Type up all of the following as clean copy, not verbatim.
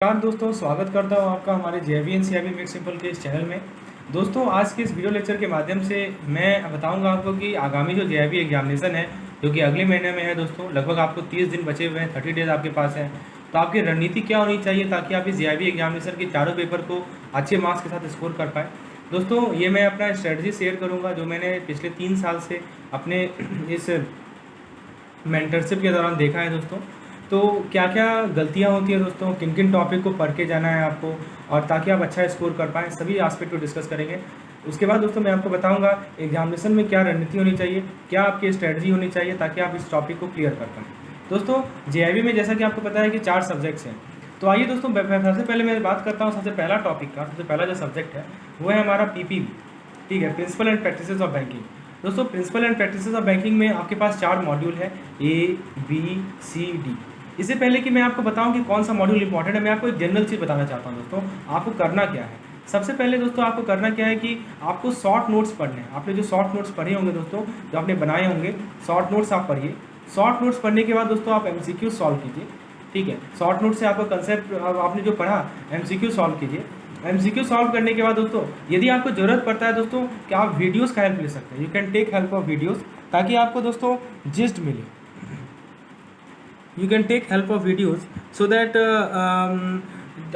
नमस्कार दोस्तों, स्वागत करता हूँ आपका हमारे JV and C I make simple के इस चैनल में। दोस्तों, आज के इस वीडियो लेक्चर के माध्यम से मैं बताऊंगा आपको कि आगामी जो जेवी एग्जामिनेशन है जो कि अगले महीने में है दोस्तों, लगभग आपको 30 दिन बचे हुए हैं, 30 डेज आपके पास है। तो आपकी रणनीति क्या होनी चाहिए ताकि आप इस जेवी एग्जामिनेशन के चारों पेपर को अच्छे मार्क्स के साथ स्कोर कर पाए। दोस्तों, ये मैं अपना स्ट्रेटजी शेयर करूँगा जो मैंने पिछले 3 साल से अपने इस मेंटरशिप के दौरान देखा है दोस्तों। तो क्या क्या गलतियां होती हैं दोस्तों, किन किन टॉपिक को पढ़ के जाना है आपको, और ताकि आप अच्छा स्कोर कर पाएँ, सभी एस्पेक्ट को डिस्कस करेंगे। उसके बाद दोस्तों मैं आपको बताऊंगा एग्जामिनेशन में क्या रणनीति होनी चाहिए, क्या आपकी स्ट्रेटजी होनी चाहिए ताकि आप इस टॉपिक को क्लियर कर पाएँ। दोस्तों, जेआईबी में जैसा कि आपको पता है कि 4 सब्जेक्ट्स हैं। तो आइए दोस्तों, सबसे पहले मैं बात करता हूँ सबसे पहला टॉपिक का। सबसे पहला जो सब्जेक्ट है वो है हमारा पीपीबी, ठीक है, principle and practices of banking. दोस्तों, principle and practices of banking में आपके पास 4 मॉड्यूल है, ए बी सी डी। इससे पहले कि मैं आपको बताऊं कि कौन सा मॉड्यूल इंपॉर्टेंट है, मैं आपको एक जनरल चीज़ बताना चाहता हूं दोस्तों। आपको करना क्या है, सबसे पहले दोस्तों आपको करना क्या है कि आपको शॉर्ट नोट्स पढ़ने हैं। आपने जो शॉर्ट नोट्स पढ़े होंगे दोस्तों, जो आपने बनाए होंगे, शॉर्ट नोट्स आप पढ़िए। शॉर्ट नोट्स पढ़ने के बाद दोस्तों आप एमसीक्यू सॉल्व कीजिए, ठीक है। शॉर्ट नोट से आपको कंसेप्ट आपने जो पढ़ा एमसीक्यू सॉल्व कीजिए। एमसीक्यू सॉल्व करने के बाद दोस्तों यदि आपको ज़रूरत पड़ता है दोस्तों कि आप वीडियोस का हेल्प ले सकते हैं, you can take help of videos, ताकि आपको दोस्तों जिस्ट मिले। You can take help of videos so that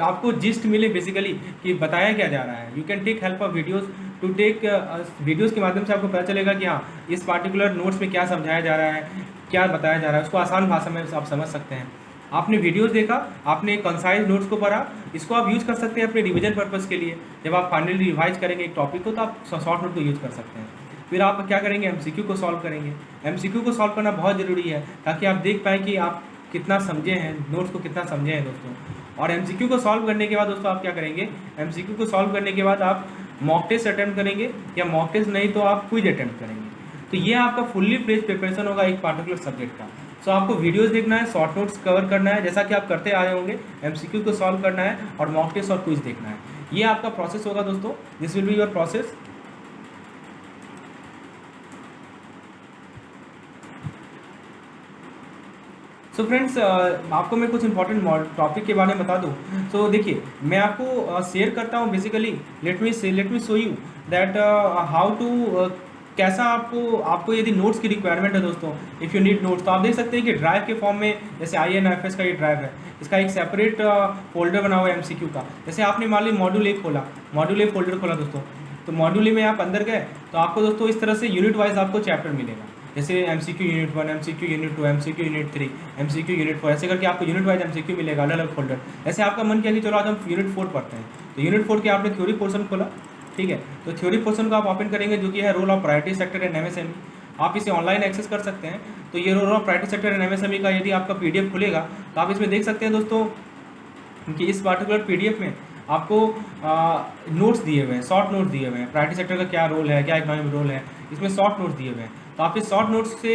आपको जिस्ट मिले बेसिकली कि बताया क्या जा रहा है। You can take help of videos to take videos के माध्यम से आपको पता चलेगा कि हाँ, इस पार्टिकुलर नोट्स में क्या समझाया जा रहा है, क्या बताया जा रहा है, उसको आसान भाषा में आप समझ सकते हैं। आपने वीडियोस देखा, आपने कंसाइज नोट्स को पढ़ा, इसको आप यूज़ कर सकते हैं अपने रिवीजन पर्पज़ के लिए। जब आप फाइनली रिवाइज करेंगे एक टॉपिक को तो आप शॉर्ट नोट को यूज़ कर सकते हैं। फिर आप क्या करेंगे, एमसीक्यू को सॉल्व करेंगे। एमसीक्यू को सॉल्व करना बहुत ज़रूरी है ताकि आप देख पाएँ कि आप कितना समझे हैं, नोट्स को कितना समझे हैं दोस्तों। और एमसीक्यू को सॉल्व करने के बाद दोस्तों आप क्या करेंगे, एमसीक्यू को सॉल्व करने के बाद आप मॉक टेस्ट अटैम्प्ट करेंगे, या मॉक टेस्ट नहीं तो आप क्विज अटैम्प्ट करेंगे। तो ये आपका फुल्ली फ्लेज प्रिपरेशन होगा एक पार्टिकुलर सब्जेक्ट का। सो आपको वीडियोस देखना है, शॉर्ट नोट्स कवर करना है जैसा कि आप करते आ रहे होंगे, एमसीक्यू को सॉल्व करना है और मॉक टेस्ट और क्विज देखना है। ये आपका प्रोसेस होगा दोस्तों, this will be your process. So friends, आपको मैं कुछ इंपॉर्टेंट टॉपिक के बारे में बता दूं। सो देखिए, मैं आपको शेयर करता हूं basically, let me show you that how to, कैसा आपको यदि नोट्स की रिक्वायरमेंट है दोस्तों, इफ़ यू नीड नोट्स, तो आप देख सकते हैं कि ड्राइव के फॉर्म में, जैसे INFS का ये ड्राइव है, इसका एक सेपरेट फोल्डर बना हुआ है एमसीक्यू का। जैसे आपने मान ली मॉड्यूल ए खोला, मॉड्यूल ए फोल्डर खोला दोस्तों, तो मॉड्यूल ए में आप अंदर गए तो आपको दोस्तों इस तरह से यूनिट वाइज आपको चैप्टर मिलेगा। जैसे MCQ unit 1, MCQ unit 2, MCQ unit 3, MCQ unit 4, ऐसे करके आपको यूनिट वाइज एमसीक्यू मिलेगा, अलग अलग फोल्डर। ऐसे आपका मन किया कि चलो आज हम यूनिट 4 पढ़ते हैं, तो यूनिट 4 के आपने थ्योरी पोर्शन खोला, ठीक है। तो थ्योरी पोर्शन को आप ओपन करेंगे जो कि है role of priority sector and MSME. आप इसे ऑनलाइन एक्सेस कर सकते हैं। तो ये role of priority sector and MSME का यदि आपका PDF खुलेगा तो आप इसमें देख सकते हैं दोस्तों कि इस पार्टिकुलर PDF में आपको नोट्स दिए हुए हैं, शॉर्ट नोट्स दिए हुए हैं, प्रायोरिटी सेक्टर का क्या रोल है, क्या इकोनॉमिक रोल है, इसमें शॉर्ट नोट्स दिए हुए हैं। तो आप इस शॉर्ट नोट्स से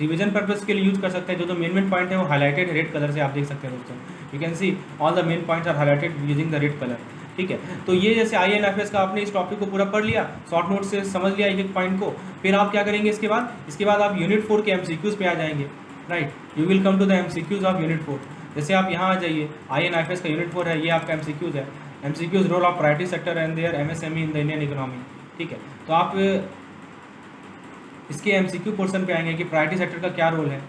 रिवीजन पर्पस के लिए यूज़ कर सकते हैं। जो मेन पॉइंट है वो हाईलाइटेड रेड कलर से आप देख सकते हैं दोस्तों, you can see all the main points are highlighted using the red colour, ठीक है। तो ये जैसे INFS का आपने इस टॉपिक को पूरा पढ़ लिया, शॉर्ट नोट से समझ लिया एक एक पॉइंट को। फिर आप क्या करेंगे इसके बाद आप यूनिट 4 के MCQs पे आ जाएंगे, right. You will come to the MCQs of unit 4। जैसे आप यहाँ आ जाइए, INFS का यूनिट 4 है, ये आपका MCQs है, MCQs role of priority sector and their MSME in the Indian economy, ठीक है। तो आप इसके MCQ पोर्शन पे आएंगे कि प्रायोरिटी सेक्टर का क्या रोल है।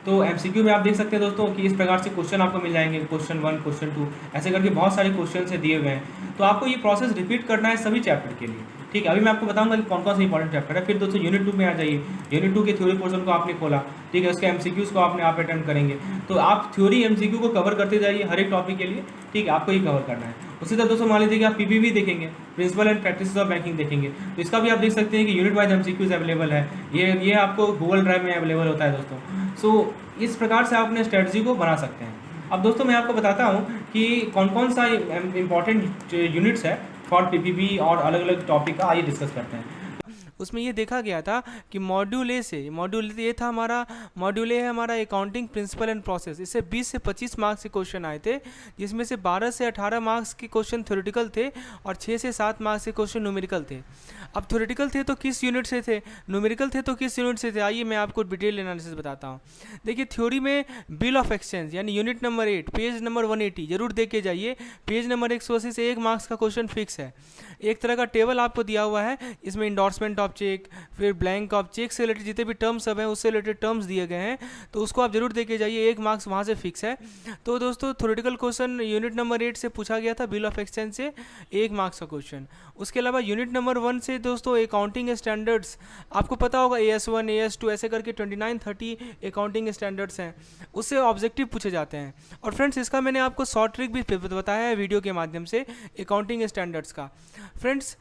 तो MCQ में आप देख सकते हैं दोस्तों कि इस प्रकार से क्वेश्चन आपको मिल जाएंगे, क्वेश्चन 1, क्वेश्चन 2, ऐसे करके बहुत सारे क्वेश्चन से दिए हुए हैं। तो आपको ये प्रोसेस रिपीट करना है सभी चैप्टर के लिए, ठीक है। अभी मैं आपको बताऊंगा कि कौन कौन से इंपॉर्टेंट चैप्टर है। फिर दोस्तों यूनिट 2 में आ जाइए, यूनिट 2 के थ्योरी पोर्शन को आपने खोला, ठीक है, उसके MCQs को आप अटेम्प्ट करेंगे। तो आप थ्योरी MCQ को कवर करते जाइए हर एक टॉपिक के लिए, ठीक है, आपको ये कवर करना है। उसी तरह दोस्तों मान लीजिए कि आप PPB देखेंगे, principle and practices of banking देखेंगे, तो इसका भी आप देख सकते हैं कि यूनिट वाइज MCQs अवेलेबल है। ये आपको गूगल ड्राइव में अवेलेबल होता है दोस्तों। सो इस प्रकार से आप अपने स्ट्रेटजी को बना सकते हैं। अब दोस्तों मैं आपको बताता हूँ कि कौन कौन सा इंपॉर्टेंट यूनिट्स है फॉर PPB और अलग अलग टॉपिक का, आइए डिस्कस करते हैं। उसमें ये देखा गया था कि मॉड्यूल ए से, मॉड्यूल ए था हमारा, मॉड्यूल ए है हमारा अकाउंटिंग प्रिंसिपल एंड प्रोसेस, इससे 20 से 25 मार्क्स के क्वेश्चन आए थे, जिसमें से 12 से 18 मार्क्स के क्वेश्चन थ्योरेटिकल थे और 6 से 7 मार्क्स के क्वेश्चन न्यूमेरिकल थे। अब थ्योरेटिकल थे तो किस यूनिट से थे, न्यूमेरिकल थे तो किस यूनिट से थे, आइए मैं आपको डिटेल एनालिसिस बताता हूँ। देखिए थ्योरी में बिल ऑफ एक्सचेंज यानी यूनिट नंबर 8 पेज नंबर 180 जरूर देख के जाइए। पेज नंबर 180 से 1 मार्क्स का क्वेश्चन फिक्स है। एक तरह का टेबल आपको दिया हुआ है, इसमें इंडोर्समेंट ऑफ चेक, फिर ब्लैंक ऑफ चेक से रिलेटेड जितने भी टर्म्स सब हैं उससे रिलेटेड टर्म्स दिए गए हैं, तो उसको आप जरूर देख के जाइए, 1 मार्क्स वहाँ से फिक्स है। तो दोस्तों थ्योरेटिकल क्वेश्चन यूनिट नंबर 8 से पूछा गया था, बिल ऑफ एक्सचेंज से 1 मार्क्स का क्वेश्चन। उसके अलावा यूनिट नंबर 1 से दोस्तों अकाउंटिंग स्टैंडर्ड्स, आपको पता होगा AS1 AS2 ऐसे करके 29-30 अकाउंटिंग स्टैंडर्ड्स हैं, उससे ऑब्जेक्टिव पूछे जाते हैं। और फ्रेंड्स इसका मैंने आपको शॉर्ट ट्रिक भी बताया है वीडियो के माध्यम से अकाउंटिंग स्टैंडर्ड्स का। फ्रेंड्स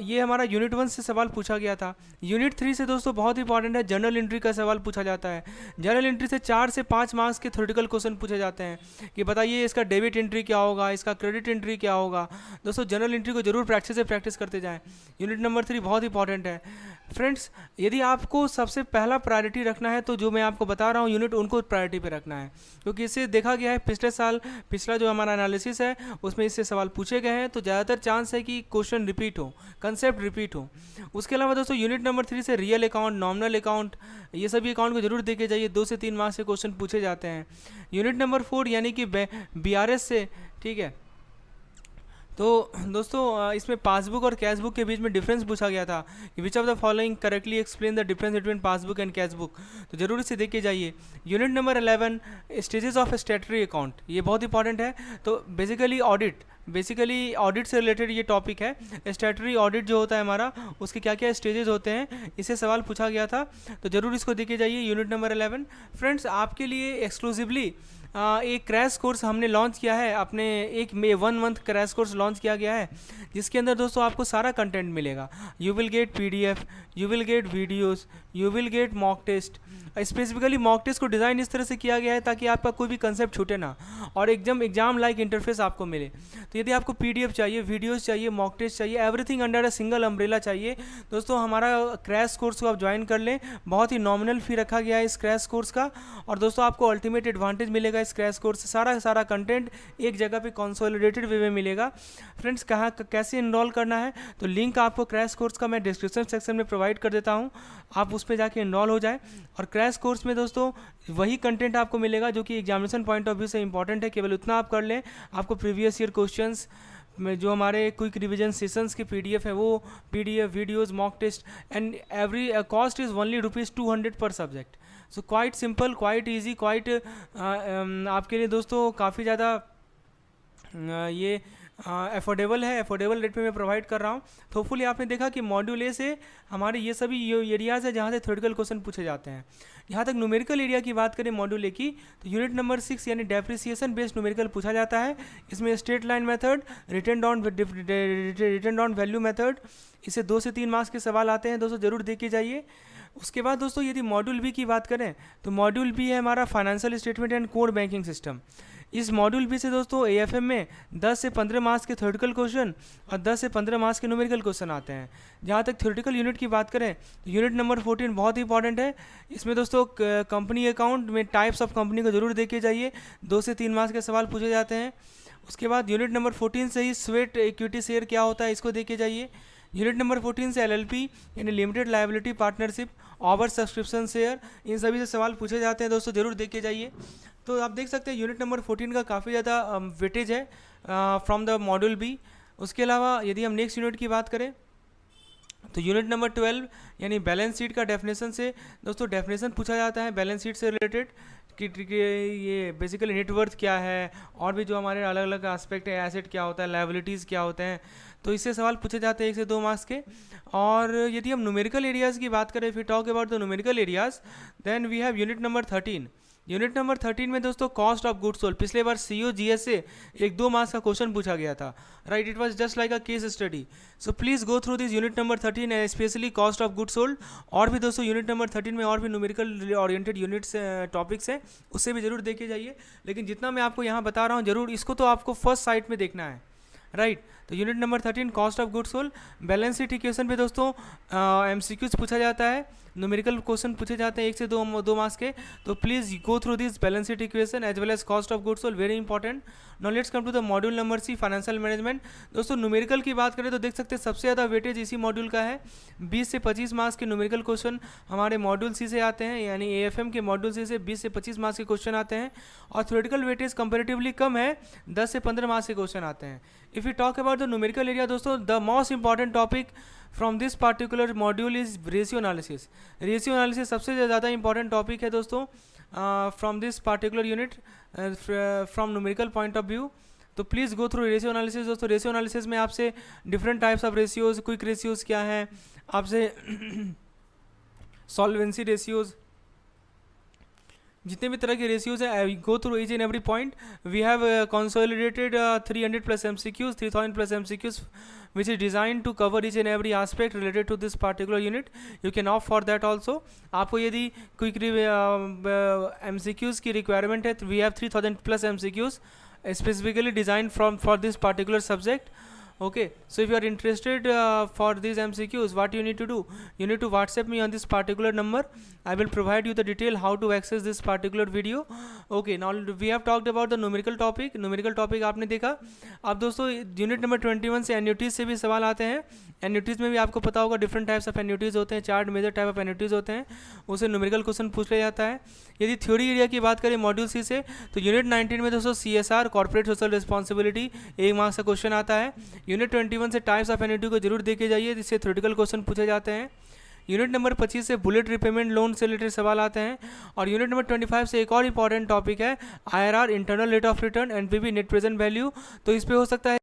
ये हमारा यूनिट 1 से सवाल पूछा गया था। यूनिट 3 से दोस्तों बहुत इंपॉर्टेंट है, जनरल एंट्री का सवाल पूछा जाता है। जनरल एंट्री से 4 से 5 मार्क्स के थ्योरेटिकल क्वेश्चन पूछे जाते हैं कि बताइए इसका डेबिट एंट्री क्या होगा, इसका क्रेडिट एंट्री क्या होगा। दोस्तों जनरल एंट्री को जरूर प्रैक्टिस करते जाएं। यूनिट नंबर 3 बहुत इंपॉर्टेंट है। फ्रेंड्स यदि आपको सबसे पहला प्रायोरिटी रखना है तो जो मैं आपको बता रहा हूँ यूनिट उनको प्रायोरिटी पे रखना है, क्योंकि इससे देखा गया है पिछले साल पिछला जो हमारा एनालिसिस है उसमें इससे सवाल पूछे गए हैं, तो ज़्यादातर चांस है कि क्वेश्चन रिपीट हो, कंसेप्ट रिपीट हो। उसके अलावा दोस्तों यूनिट नंबर 3 से रियल अकाउंट, नॉमिनल अकाउंट, ये सभी अकाउंट को जरूर देखे जाइए, 2 से 3 मार्क्स से क्वेश्चन पूछे जाते हैं। यूनिट नंबर 4 यानी कि BRS से, ठीक है, तो दोस्तों इसमें पासबुक और कैश बुक के बीच में डिफरेंस पूछा गया था कि विच of the following correctly explain the difference between passbook and cash book, तो जरूर इसे देख के जाइए। Unit number 11 stages of statutory account, ये बहुत इंपॉर्टेंट है। तो बेसिकली ऑडिट से रिलेटेड ये टॉपिक है। स्टैट्यूटरी ऑडिट जो होता है हमारा, उसके क्या क्या स्टेजेस होते हैं, इससे सवाल पूछा गया था, तो जरूर इसको देखे जाइए। यूनिट नंबर 11 फ्रेंड्स आपके लिए एक्सक्लूसिवली एक क्रैश कोर्स हमने लॉन्च किया है, अपने एक 1 मंथ क्रैश कोर्स लॉन्च किया गया है, जिसके अंदर दोस्तों आपको सारा कंटेंट मिलेगा। You will get PDF, you will get videos, you will get mock test. Specifically mock test को डिज़ाइन इस तरह से किया गया है ताकि आपका कोई भी कंसेप्ट छूटे ना और एकदम एग्जाम लाइक इंटरफेस आपको मिले। तो यदि आपको PDF चाहिए, वीडियोस चाहिए, मॉक टेस्ट चाहिए, everything under a single umbrella चाहिए, दोस्तों हमारा क्रैश कोर्स को आप ज्वाइन कर लें। बहुत ही नॉमिनल फी रखा गया है इस क्रैश कोर्स का, और दोस्तों आपको अल्टीमेट एडवांटेज मिलेगा इस क्रैश कोर्स से। सारा कंटेंट एक जगह पे कंसोलिडेटेड वे में मिलेगा। फ्रेंड्स कहाँ कैसे इनरोल करना है, तो लिंक आपको क्रैश कोर्स का मैं डिस्क्रिप्शन सेक्शन में प्रोवाइड कर देता हूँ, आप उस पर जाके इनरोल हो जाए। और क्रैश कोर्स में दोस्तों वही कंटेंट आपको मिलेगा जो कि एग्जामिनेशन पॉइंट ऑफ व्यू से इंपॉर्टेंट है, केवल उतना आप कर लें। आपको प्रीवियस ईयर क्वेश्चंस में जो हमारे क्विक रिवीजन सेशंस की PDF है, वो PDF, videos, mock test, and every cost is only ₹200 per subject. So quite simple, quite easy, quite आपके लिए दोस्तों काफ़ी ज़्यादा ये अफोर्डेबल है, अफोर्डेबल रेट पे मैं प्रोवाइड कर रहा हूँ। तो होपफुली आपने देखा कि मॉड्यूल ए से हमारे ये सभी एरियाज़ है जहाँ से थ्योरेटिकल क्वेश्चन पूछे जाते हैं। यहाँ तक न्यूमेरिकल एरिया की बात करें मॉड्यूल ए की, तो यूनिट नंबर 6 यानी डेप्रिसिएशन बेस्ड न्यूमेरिकल पूछा जाता है। इसमें straight line method, return down value method, इससे 2 से 3 मार्क्स के सवाल आते हैं, दोस्तों जरूर देख के जाइए। उसके बाद दोस्तों यदि मॉड्यूल बी की बात करें तो मॉड्यूल बी है हमारा financial statement and core banking system. इस मॉड्यूल बी से दोस्तों AFM में 10 से 15 मार्क्स के थ्योरेटिकल क्वेश्चन और 10 से 15 मार्क्स के न्यूमेरिकल क्वेश्चन आते हैं। जहाँ तक थ्योरेटिकल यूनिट की बात करें तो यूनिट नंबर 14 बहुत ही इंपॉर्टेंट है। इसमें दोस्तों कंपनी अकाउंट में टाइप्स ऑफ कंपनी को जरूर देखे जाइए, 2 से 3 मार्क्स के सवाल पूछे जाते हैं। उसके बाद यूनिट नंबर 14 से ही स्वेट इक्विटी शेयर क्या होता है, इसको देखे जाइए। यूनिट नंबर 14 से LLP यानी limited liability partnership, over subscription share, इन सभी से सवाल पूछे जाते हैं, दोस्तों जरूर देख के जाइए। तो आप देख सकते हैं यूनिट नंबर 14 का काफ़ी ज़्यादा वेटेज है फ्रॉम द मॉड्यूल बी। उसके अलावा यदि हम नेक्स्ट यूनिट की बात करें तो यूनिट नंबर 12 यानी बैलेंस शीट का डेफिनेशन से दोस्तों डेफिनेशन पूछा जाता है बैलेंस शीट से रिलेटेड कि ये बेसिकली नेटवर्थ क्या है, और भी जो हमारे अलग अलग एस्पेक्ट है, एसेट क्या होता है, लायबिलिटीज़ क्या होते हैं, तो इससे सवाल पूछे जाते हैं 1 से 2 मार्क्स के। और यदि हम न्यूमेरिकल एरियाज़ की बात करें, फिर talk about the numerical areas, then we have unit number 13। Unit number 13 में दोस्तों कॉस्ट ऑफ गुड्स सोल्ड, पिछले बार COGS से 1-2 मार्क्स का क्वेश्चन पूछा गया था, right, it was just like a case study. So please go through this unit number 13 and specially cost of goods sold. और भी दोस्तों यूनिट नंबर 13 में और भी न्यूमेरिकल ओरिएंटेड यूनिट्स टॉपिक्स हैं, उससे भी जरूर देखे जाइए। लेकिन जितना मैं आपको यहाँ बता रहा हूँ जरूर इसको तो आपको फर्स्ट साइट में देखना है, राइट। तो unit number 13 cost of goods sold, balance sheet equation पे दोस्तों एमसीक्यूज पूछा जाता है, न्यूमेरिकल क्वेश्चन पूछे जाते हैं 1 से 2 मार्क्स के। तो please go through this balance sheet equation as well as cost of goods sold, very important. Now let's come to the module number C, financial management. दोस्तों न्यूमेरिकल की बात करें तो देख सकते हैं सबसे ज़्यादा वेटेज इसी मॉड्यूल का है। 20 से 25 मार्क्स के न्यूमेरिकल क्वेश्चन हमारे मॉड्यूल सी से आते हैं, यानी एएफएम के मॉड्यूल सी से 20 से 25 मार्क्स के क्वेश्चन आते हैं। और थ्योरेटिकल वेटेज कंपेरेटिवली कम है, 10 से 15 मार्क्स के क्वेश्चन आते हैं। If you talk about the numerical area दोस्तों, the most important topic from this particular module is ratio analysis. Ratio analysis सबसे ज़्यादा इंपॉर्टेंट टॉपिक है दोस्तों from this particular unit from numerical point of view. तो please go through ratio analysis. दोस्तों ratio analysis में आपसे different types of ratios, quick ratios क्या हैं, आपसे सॉल्वेंसी रेशियोज, जितने भी तरह के रेशियोज हैं, I go through each and every point. We have consolidated 300 plus MCQs, 3000 plus MCQs, which is designed to cover each and every aspect related to this particular unit. You can opt for that also. आपको यदि quick MCQs की requirement है तो we have 3000 plus MCQs specifically designed for this particular subject. Okay, so if you are interested for these MCQs, what you need to do, you need to WhatsApp me on this particular number. I will provide you the detail how to access this particular video. Okay, now we have talked about the numerical topic. numerical topic आपने देखा। अब दोस्तों unit number 21 से एन्युटीज से भी सवाल आते हैं। एन्युटीज में भी आपको पता होगा डिफरेंट टाइप्स ऑफ एन्युटीज होते हैं, 4 मेजर टाइप ऑफ एन्युटीज होते हैं, उसे न्यूमेरिकल क्वेश्चन पूछ लिया जाता है। यदि थ्योरी एरिया की बात करें मॉड्यूल सी से, तो यूनिट 19 में दोस्तों CSR corporate social responsibility 1 marks का क्वेश्चन आता है। यूनिट 21 से टाइप्स ऑफ एन्युटी को जरूर देखे जाइए, जिससे थ्योरेटिकल क्वेश्चन पूछे जाते हैं। यूनिट नंबर 25 से बुलेट रिपेमेंट लोन से रिलेटेड सवाल आते हैं। और यूनिट नंबर 25 से एक और इंपॉर्टेंट टॉपिक है IRR, internal rate of return, NPV, net present value. तो इस पे हो सकता है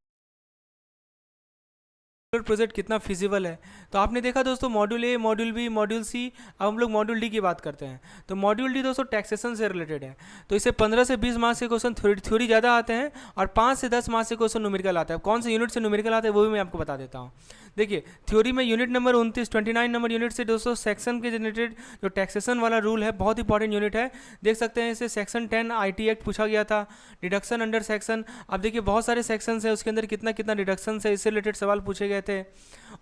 प्रोजेक्ट कितना फिजिबल है। तो आपने देखा दोस्तों module A, module B, module C, अब हम लोग मॉड्यूल डी की बात करते हैं। तो मॉड्यूल डी दोस्तों टैक्सेशन से रिलेटेड है। तो इससे 15 से 20 मार्क्स के क्वेश्चन थ्योरी ज़्यादा आते हैं और 5 से 10 मार्क्स के क्वेश्चन न्यूमेरिकल आता है। कौन से यूनिट से न्यूमेरिकल आता है वो भी मैं आपको बता देता हूँ। देखिए थ्योरी में यूनिट नंबर 29 नंबर यूनिट से दोस्तों सेक्शन के रिलेटेड जो टैक्सेशन वाला रूल है, बहुत इंपॉर्टेंट यूनिट है। देख सकते हैं इसे सेक्शन 10 IT एक्ट पूछा गया था, डिडक्शन अंडर सेक्शन। अब देखिए बहुत सारे सेक्शंस है, उसके अंदर कितना कितना डिडक्शन है, इससे रिलेटेड सवाल पूछे गए थे।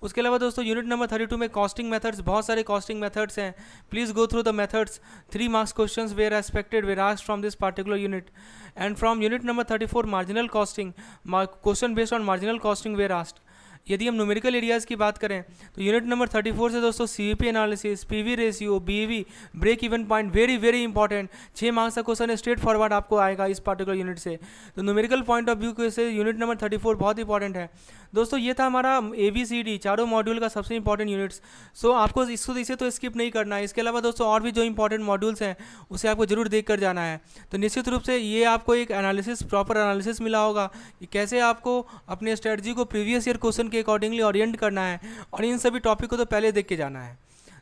उसके अलावा दोस्तों यूनिट नंबर 32 में कॉस्टिंग मेथड्स, बहुत सारे कॉस्टिंग मेथड्स हैं। Please go through the methods. 3 marks questions were expected, were asked from this particular unit. And from unit number 34 marginal costing, question based on marginal costing were asked. यदि हम numerical areas की बात करें तो unit number 34 से दोस्तों CVP analysis, PV ratio, BEV, break even point, very very important. 6 marks का question straightforward आपको आएगा इस पार्टिकुलर यूनिट से। तो न्यूमेरिकल पॉइंट ऑफ व्यू से यूनिट नंबर 34 बहुत इंपॉर्टेंट है दोस्तों। ये था हमारा ABCD चारों मॉड्यूल का सबसे इंपॉर्टेंट यूनिट्स। सो आपको इसे तो स्किप नहीं करना है। इसके अलावा दोस्तों और भी जो इंपॉर्टेंट मॉड्यूल्स हैं उसे आपको जरूर देख कर जाना है। तो निश्चित रूप से ये आपको एक एनालिसिस, प्रॉपर एनालिसिस मिला होगा कि कैसे आपको अपने स्ट्रेटजी को प्रीवियस ईयर क्वेश्चन के अकॉर्डिंगली ओरिएंट करना है, और इन सभी टॉपिक को तो पहले देख के जाना है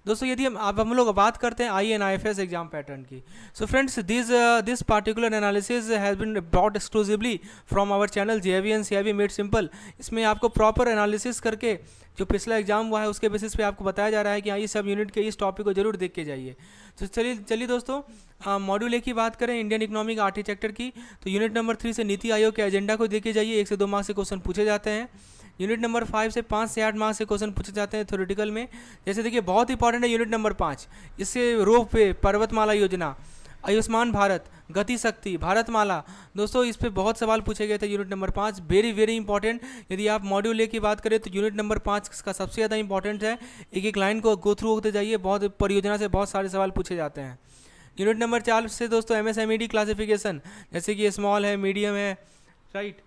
दोस्तों। यदि हम लोग बात करते हैं INIFS एग्जाम पैटर्न की, so friends this particular analysis has been brought exclusively from our channel JAV and CIB made simple. इसमें आपको प्रॉपर एनालिसिस करके जो पिछला एग्जाम हुआ है उसके बेसिस पे आपको बताया जा रहा है कि हाँ इस सब यूनिट के इस टॉपिक को जरूर देख के जाइए। तो चलिए दोस्तों मॉड्यूल 1 की बात करें, इंडियन इकोनॉमिक आर्किटेक्चर की। तो यूनिट नंबर 3 से नीति आयोग के एजेंडा को देखे जाइए, 1 से 2 मार्क्स से क्वेश्चन पूछे जाते हैं। यूनिट नंबर 5 से 5 से 8 मार्क्स से क्वेश्चन पूछे जाते हैं थ्योरेटिकल में। जैसे देखिए बहुत इंपॉर्टेंट है यूनिट नंबर 5, इससे रोप वे, पर्वतमाला योजना, आयुष्मान भारत, गति शक्ति, भारतमाला। दोस्तों इस पे बहुत सवाल पूछे गए थे unit number 5, very very important. यदि आप मॉड्यूल ए की बात करें तो यूनिट नंबर 5 का सबसे ज़्यादा इंपॉर्टेंट है। एक एक लाइन को गो थ्रू होते जाइए, बहुत परियोजना से बहुत सारे सवाल पूछे जाते हैं। यूनिट नंबर 4 से दोस्तों MSMED क्लासिफिकेशन, जैसे कि स्मॉल है, मीडियम है, राइट।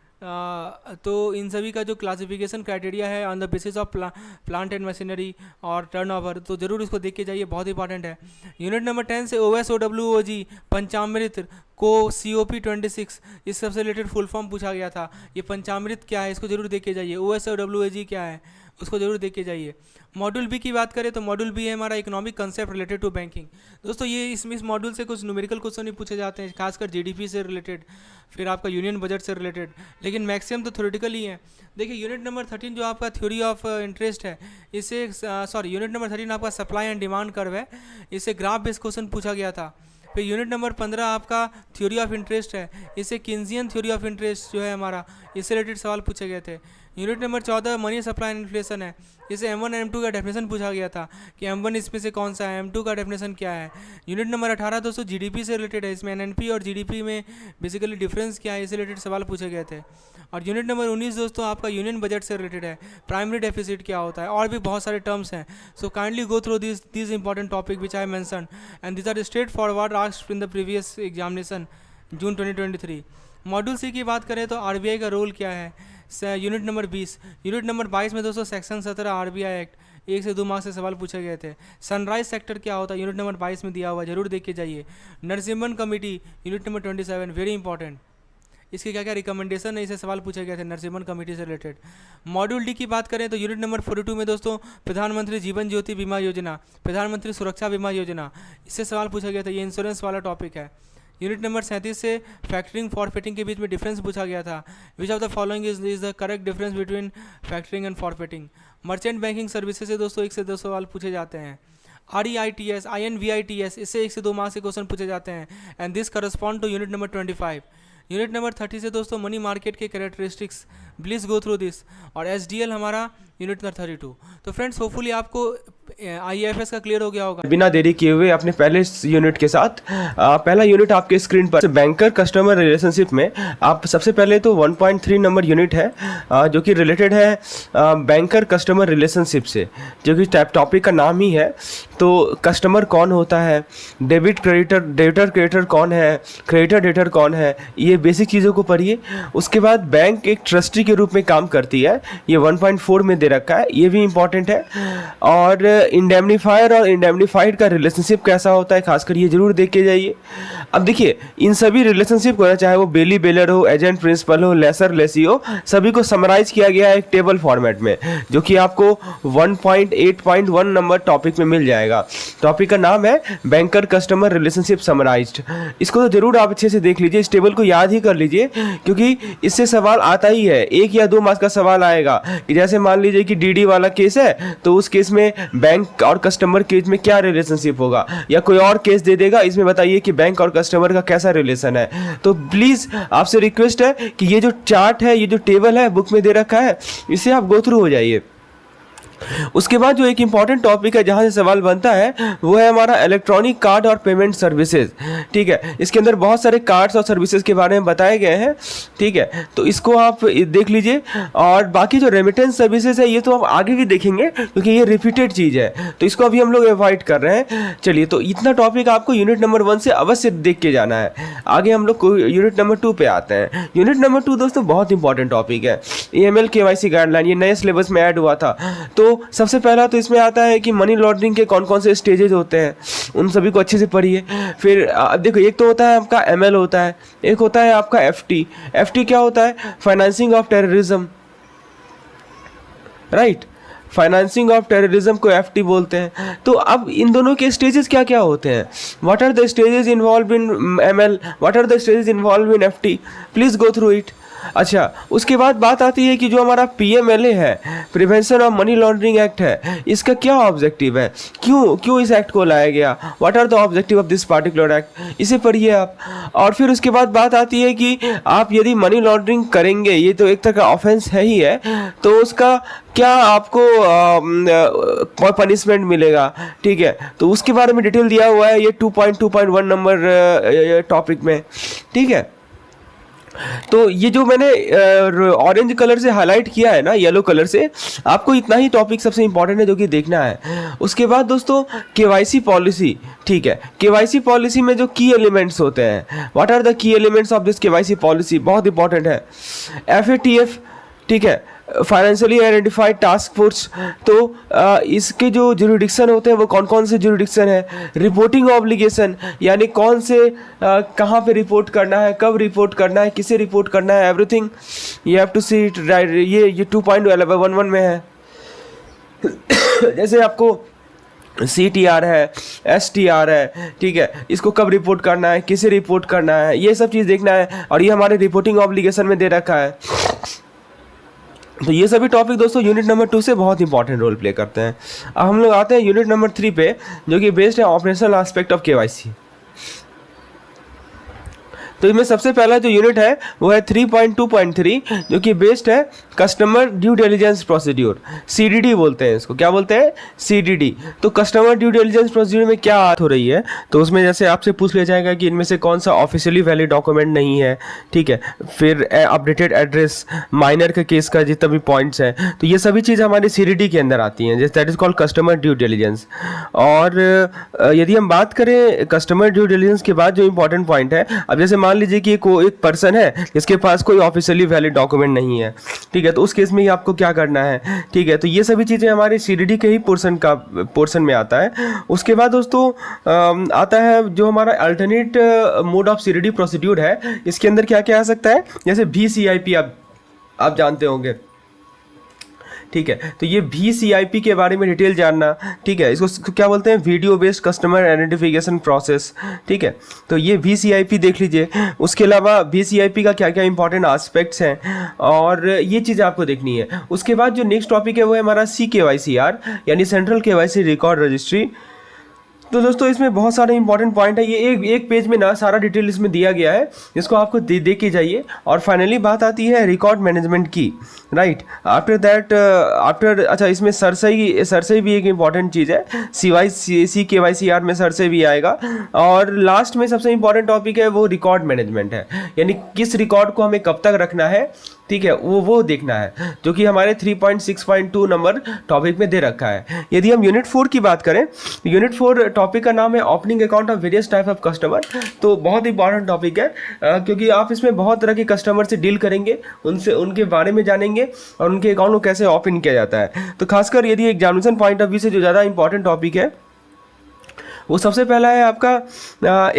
तो इन सभी का जो क्लासिफिकेशन क्राइटेरिया है on the basis of plant and machinery और टर्नओवर, तो ज़रूर इसको देख के जाइए, बहुत इंपॉर्टेंट है। यूनिट नंबर 10 से OSOWOG पंचामृत को COP 26, इस सबसे रिलेटेड फुल फॉर्म पूछा गया था। ये पंचामृत क्या है इसको जरूर देख के जाइए। OSOWOG क्या है उसको जरूर देख के जाइए। मॉड्यूल बी की बात करें तो मॉड्यूल बी है हमारा economic concept related to banking. दोस्तों ये इस मॉड्यूल से कुछ न्यूमेरिकल क्वेश्चन ही पूछे जाते हैं, खासकर GDP से रिलेटेड, फिर आपका यूनियन बजट से रिलेटेड, लेकिन मैक्सिमम तो थ्योरेटिकल ही है। देखिए यूनिट नंबर 13 जो आपका थ्योरी ऑफ इंटरेस्ट है, इससे यूनिट नंबर 13 आपका सप्लाई एंड डिमांड कर्व है, इससे ग्राफ बेस्ड क्वेश्चन पूछा गया था। फिर यूनिट नंबर 15 आपका थ्योरी ऑफ इंटरेस्ट है, इससे किन्जियन थ्योरी ऑफ इंटरेस्ट जो है हमारा, इससे रिलेटेड सवाल पूछे गए थे। Unit number 14 money supply and inflation है, इसे M1 और M2 का डेफिनेशन पूछा गया था कि M1 इसमें से कौन सा है, M2 का डेफिनेशन क्या है। यूनिट नंबर 18 दोस्तों जीडीपी से रिलेटेड है, इसमें एनएनपी और जीडीपी में बेसिकली डिफरेंस क्या है, इससे रिलेटेड सवाल पूछे गए थे। और यूनिट नंबर 19 दोस्तों आपका यूनियन बजट से रिलेटेड है, प्राइमरी डेफिसिट क्या होता है, और भी बहुत सारे टर्म्स हैं। So kindly go through this important topic which I mention and this are straightforward asked in the previous examination June 2023। Module C की बात करें तो आरबीआई का रोल क्या है, यूनिट नंबर 20। यूनिट नंबर 22 में दोस्तों सेक्शन 17 आरबीआई एक्ट 1 से 2 मार्क्स से सवाल पूछे गए थे। सनराइज सेक्टर क्या होता है, यूनिट नंबर 22 में दिया हुआ, जरूर देख के जाइए। Narasimhan committee unit number 27 very important, इसके क्या क्या रिकमेंडेशन है, इसे सवाल पूछे गए थे नरसिम्हन कमेटी से रिलेटेड। मॉड्यूल डी की बात करें तो यूनिट नंबर 42 में दोस्तों प्रधानमंत्री जीवन ज्योति बीमा योजना, प्रधानमंत्री सुरक्षा बीमा योजना, इससे सवाल पूछा गया था, ये इंश्योरेंस वाला टॉपिक है। यूनिट नंबर 37 से फैक्टरिंग फॉरफिटिंग के बीच में डिफरेंस पूछा गया था, which of the following is the correct difference between factoring and forfaiting. Merchant banking services से दोस्तों 1 से 2 सवाल पूछे जाते हैं। REITS INVITS, इससे 1 से 2 मार्क्स के क्वेश्चन पूछे जाते हैं and this correspond to unit number 25। Unit number 30 से दोस्तों मनी मार्केट के characteristics, please go through this. और SDL हमारा यूनिट नंबर 32। तो फ्रेंड्स होपफुली आपको IAFS का क्लियर हो गया होगा। बिना देरी किए हुए अपने पहले यूनिट के साथ पहला यूनिट आपके स्क्रीन पर बैंकर कस्टमर रिलेशनशिप में आप सबसे पहले तो 1.3 नंबर यूनिट है जो कि रिलेटेड है बैंकर कस्टमर रिलेशनशिप से, जो कि टॉपिक का नाम ही है। तो कस्टमर कौन होता है, डेबिट क्रेडिटर, डेबिटर क्रेडिटर कौन है, क्रेडिटर डेटर कौन है, ये बेसिक चीज़ों को पढ़िए। उसके बाद बैंक एक ट्रस्टी के रूप में काम करती है, ये 1.4 में दे रखा है, ये भी इंपॉर्टेंट है। और इंडेमनीफायर और इंडेमनीफाइड का रिलेशनशिप कैसा होता है, खासकर ये जरूर देख के जाइए। अब देखिए इन सभी रिलेशनशिप को, चाहे वो बेली बेलर हो, एजेंट प्रिंसिपल हो, लेसर लेसी हो, सभी को समराइज किया गया है एक टेबल फॉर्मेट में, जो कि आपको 1.8.1 नंबर टॉपिक में मिल जाएगा। टॉपिक का नाम है बैंकर कस्टमर रिलेशनशिप समराइज्ड। इसको तो जरूर आप अच्छे से देख लीजिए, इस टेबल को याद ही कर लीजिए, क्योंकि इससे सवाल आता ही है। 1 या 2 मार्क्स का सवाल आएगा कि जैसे मान लीजिए कि डीडी वाला केस है, तो उस केस में बैंक और कस्टमर के बीच में क्या रिलेशनशिप होगा, या कोई और केस दे देगा, इसमें बताइए कि बैंक और कस्टमर का कैसा रिलेशन है। तो प्लीज़ आपसे रिक्वेस्ट है कि ये जो चार्ट है, ये जो टेबल है बुक में दे रखा है, इसे आप गो थ्रू हो जाइए। उसके बाद जो एक इंपॉर्टेंट टॉपिक है जहाँ से सवाल बनता है वो है हमारा इलेक्ट्रॉनिक कार्ड और पेमेंट सर्विसेज। ठीक है, इसके अंदर बहुत सारे कार्ड्स और सर्विसेज के बारे में बताए गए हैं। ठीक है, तो इसको आप देख लीजिए। और बाकी जो रेमिटेंस सर्विसेज है ये तो आप आगे भी देखेंगे, क्योंकि ये रिपीटेड चीज़ है, तो इसको अभी हम लोग अवॉइड कर रहे हैं। चलिए, तो इतना टॉपिक आपको यूनिट नंबर 1 से अवश्य देख के जाना है। आगे हम लोग यूनिट नंबर 2 पे आते हैं। यूनिट नंबर 2 दोस्तों बहुत इंपॉर्टेंट टॉपिक है, AML KYC गाइडलाइन, ये नए सिलेबस में ऐड हुआ था। तो सबसे पहला तो इसमें आता है कि मनी लॉन्ड्रिंग के कौन कौन से स्टेजेस होते हैं, उन सभी को अच्छे से पढ़िए। फिर देखो, एक तो होता है आपका ML होता है, एक होता है आपका FT क्या होता है, financing of terrorism, right, financing of terrorism को FT बोलते हैं। तो अब इन दोनों के स्टेजेस क्या क्या होते हैं, what are the stages involve in ML, what are the stages involve in FT, please go through it. अच्छा, उसके बाद बात आती है कि जो हमारा PMLA है, prevention of money laundering act है, इसका क्या ऑब्जेक्टिव है, क्यों इस एक्ट को लाया गया, what are the objective of this particular act, इसे पढ़िए आप। और फिर उसके बाद बात आती है कि आप यदि मनी लॉन्ड्रिंग करेंगे, ये तो एक तरह का ऑफेंस है ही है, तो उसका क्या आपको पनिशमेंट मिलेगा। ठीक है, तो उसके बारे में डिटेल दिया हुआ है ये 2.2.1 नंबर टॉपिक में। ठीक है, तो ये जो मैंने ऑरेंज कलर से हाईलाइट किया है ना, येलो कलर से, आपको इतना ही टॉपिक सबसे इंपॉर्टेंट है जो कि देखना है। उसके बाद दोस्तों KYC पॉलिसी। ठीक है, KYC पॉलिसी में जो की एलिमेंट्स होते हैं, what are the key elements of this KYC policy, बहुत इंपॉर्टेंट है। FATF, ठीक है, फाइनेंशियली आइडेंटिफाइड टास्क फोर्स, तो इसके जो जुरिडिक्शन होते हैं वो कौन कौन से जुरिडिक्शन है। रिपोर्टिंग ऑब्लिगेशन, यानी कौन से कहाँ पे रिपोर्ट करना है, कब रिपोर्ट करना है, किसे रिपोर्ट करना है, everything you have to see it, right. ये 2.11 में है। जैसे आपको CTR है, STR है, ठीक है, इसको कब रिपोर्ट करना है, किसे रिपोर्ट करना है, ये सब चीज़ देखना है, और ये हमारे रिपोर्टिंग ऑब्लिगेशन में दे रखा है। तो ये सभी टॉपिक दोस्तों यूनिट नंबर 2 से बहुत इंपॉर्टेंट रोल प्ले करते हैं। अब हम लोग आते हैं यूनिट नंबर 3 पे, जो कि बेस्ड है ऑपरेशनल एस्पेक्ट ऑफ KYC। तो इसमें सबसे पहला जो यूनिट है वो है 3.2.3 जो कि बेस्ड है customer due diligence procedure, CDD बोलते हैं इसको। क्या बोलते हैं? CDD। तो कस्टमर ड्यू डिलिजेंस प्रोसीड्यूर में क्या बात हो रही है, तो उसमें जैसे आपसे पूछ लिया जाएगा कि इनमें से कौन सा ऑफिशियली वैलिड डॉक्यूमेंट नहीं है, ठीक है, फिर अपडेटेड एड्रेस, माइनर के केस का जितना भी पॉइंट्स हैं, तो ये सभी चीज़ हमारी CDD के अंदर आती हैं, जैसे that is called customer due diligence. और यदि हम बात करें कस्टमर ड्यू डिलिजेंस के बाद जो इंपॉर्टेंट पॉइंट है, अब जैसे मान लीजिए कि एक पर्सन है जिसके पास कोई ऑफिशियली वैलिड डॉक्यूमेंट नहीं है, ठीक है, तो उस केस में ही आपको क्या करना है, ठीक है, तो ये सभी चीज़ें हमारे CDD के ही पोर्शन में आता है। उसके बाद दोस्तों आता है जो हमारा alternate mode of CDD procedure है, इसके अंदर क्या क्या आ सकता है, जैसे VCIP आप जानते होंगे, ठीक है, तो ये VCIP के बारे में डिटेल जानना, ठीक है, इसको क्या बोलते हैं, video based customer identification process, ठीक है, तो ये VCIP देख लीजिए। उसके अलावा VCIP का क्या क्या इंपॉर्टेंट एस्पेक्ट्स हैं और ये चीज़ आपको देखनी है। उसके बाद जो नेक्स्ट टॉपिक है वो है हमारा CKYCR यानी सेंट्रल KYC रिकॉर्ड रजिस्ट्री। तो दोस्तों इसमें बहुत सारे इंपॉर्टेंट पॉइंट है, ये एक पेज में ना सारा डिटेल इसमें दिया गया है, इसको आपको देख के जाइए। और फाइनली बात आती है रिकॉर्ड मैनेजमेंट की, राइट। आफ्टर दैट अच्छा इसमें सरसई भी एक इंपॉर्टेंट चीज़ है, CKYCR में सरसई भी आएगा। और लास्ट में सबसे इंपॉर्टेंट टॉपिक है वो रिकॉर्ड मैनेजमेंट है, यानी किस रिकॉर्ड को हमें कब तक रखना है, ठीक है, वो देखना है, जो कि हमारे 3.6.2 नंबर टॉपिक में दे रखा है। यदि हम यूनिट 4 की बात करें, तो यूनिट 4 टॉपिक का नाम है opening account of various type of customer. तो बहुत इंपॉर्टेंट टॉपिक है क्योंकि आप इसमें बहुत तरह के कस्टमर से डील करेंगे, उनके बारे में जानेंगे और उनके अकाउंट को कैसे ओपन किया जाता है। तो खासकर यदि एग्जामिनेशन पॉइंट ऑफ व्यू से जो ज़्यादा इंपॉर्टेंट टॉपिक है वो सबसे पहला है आपका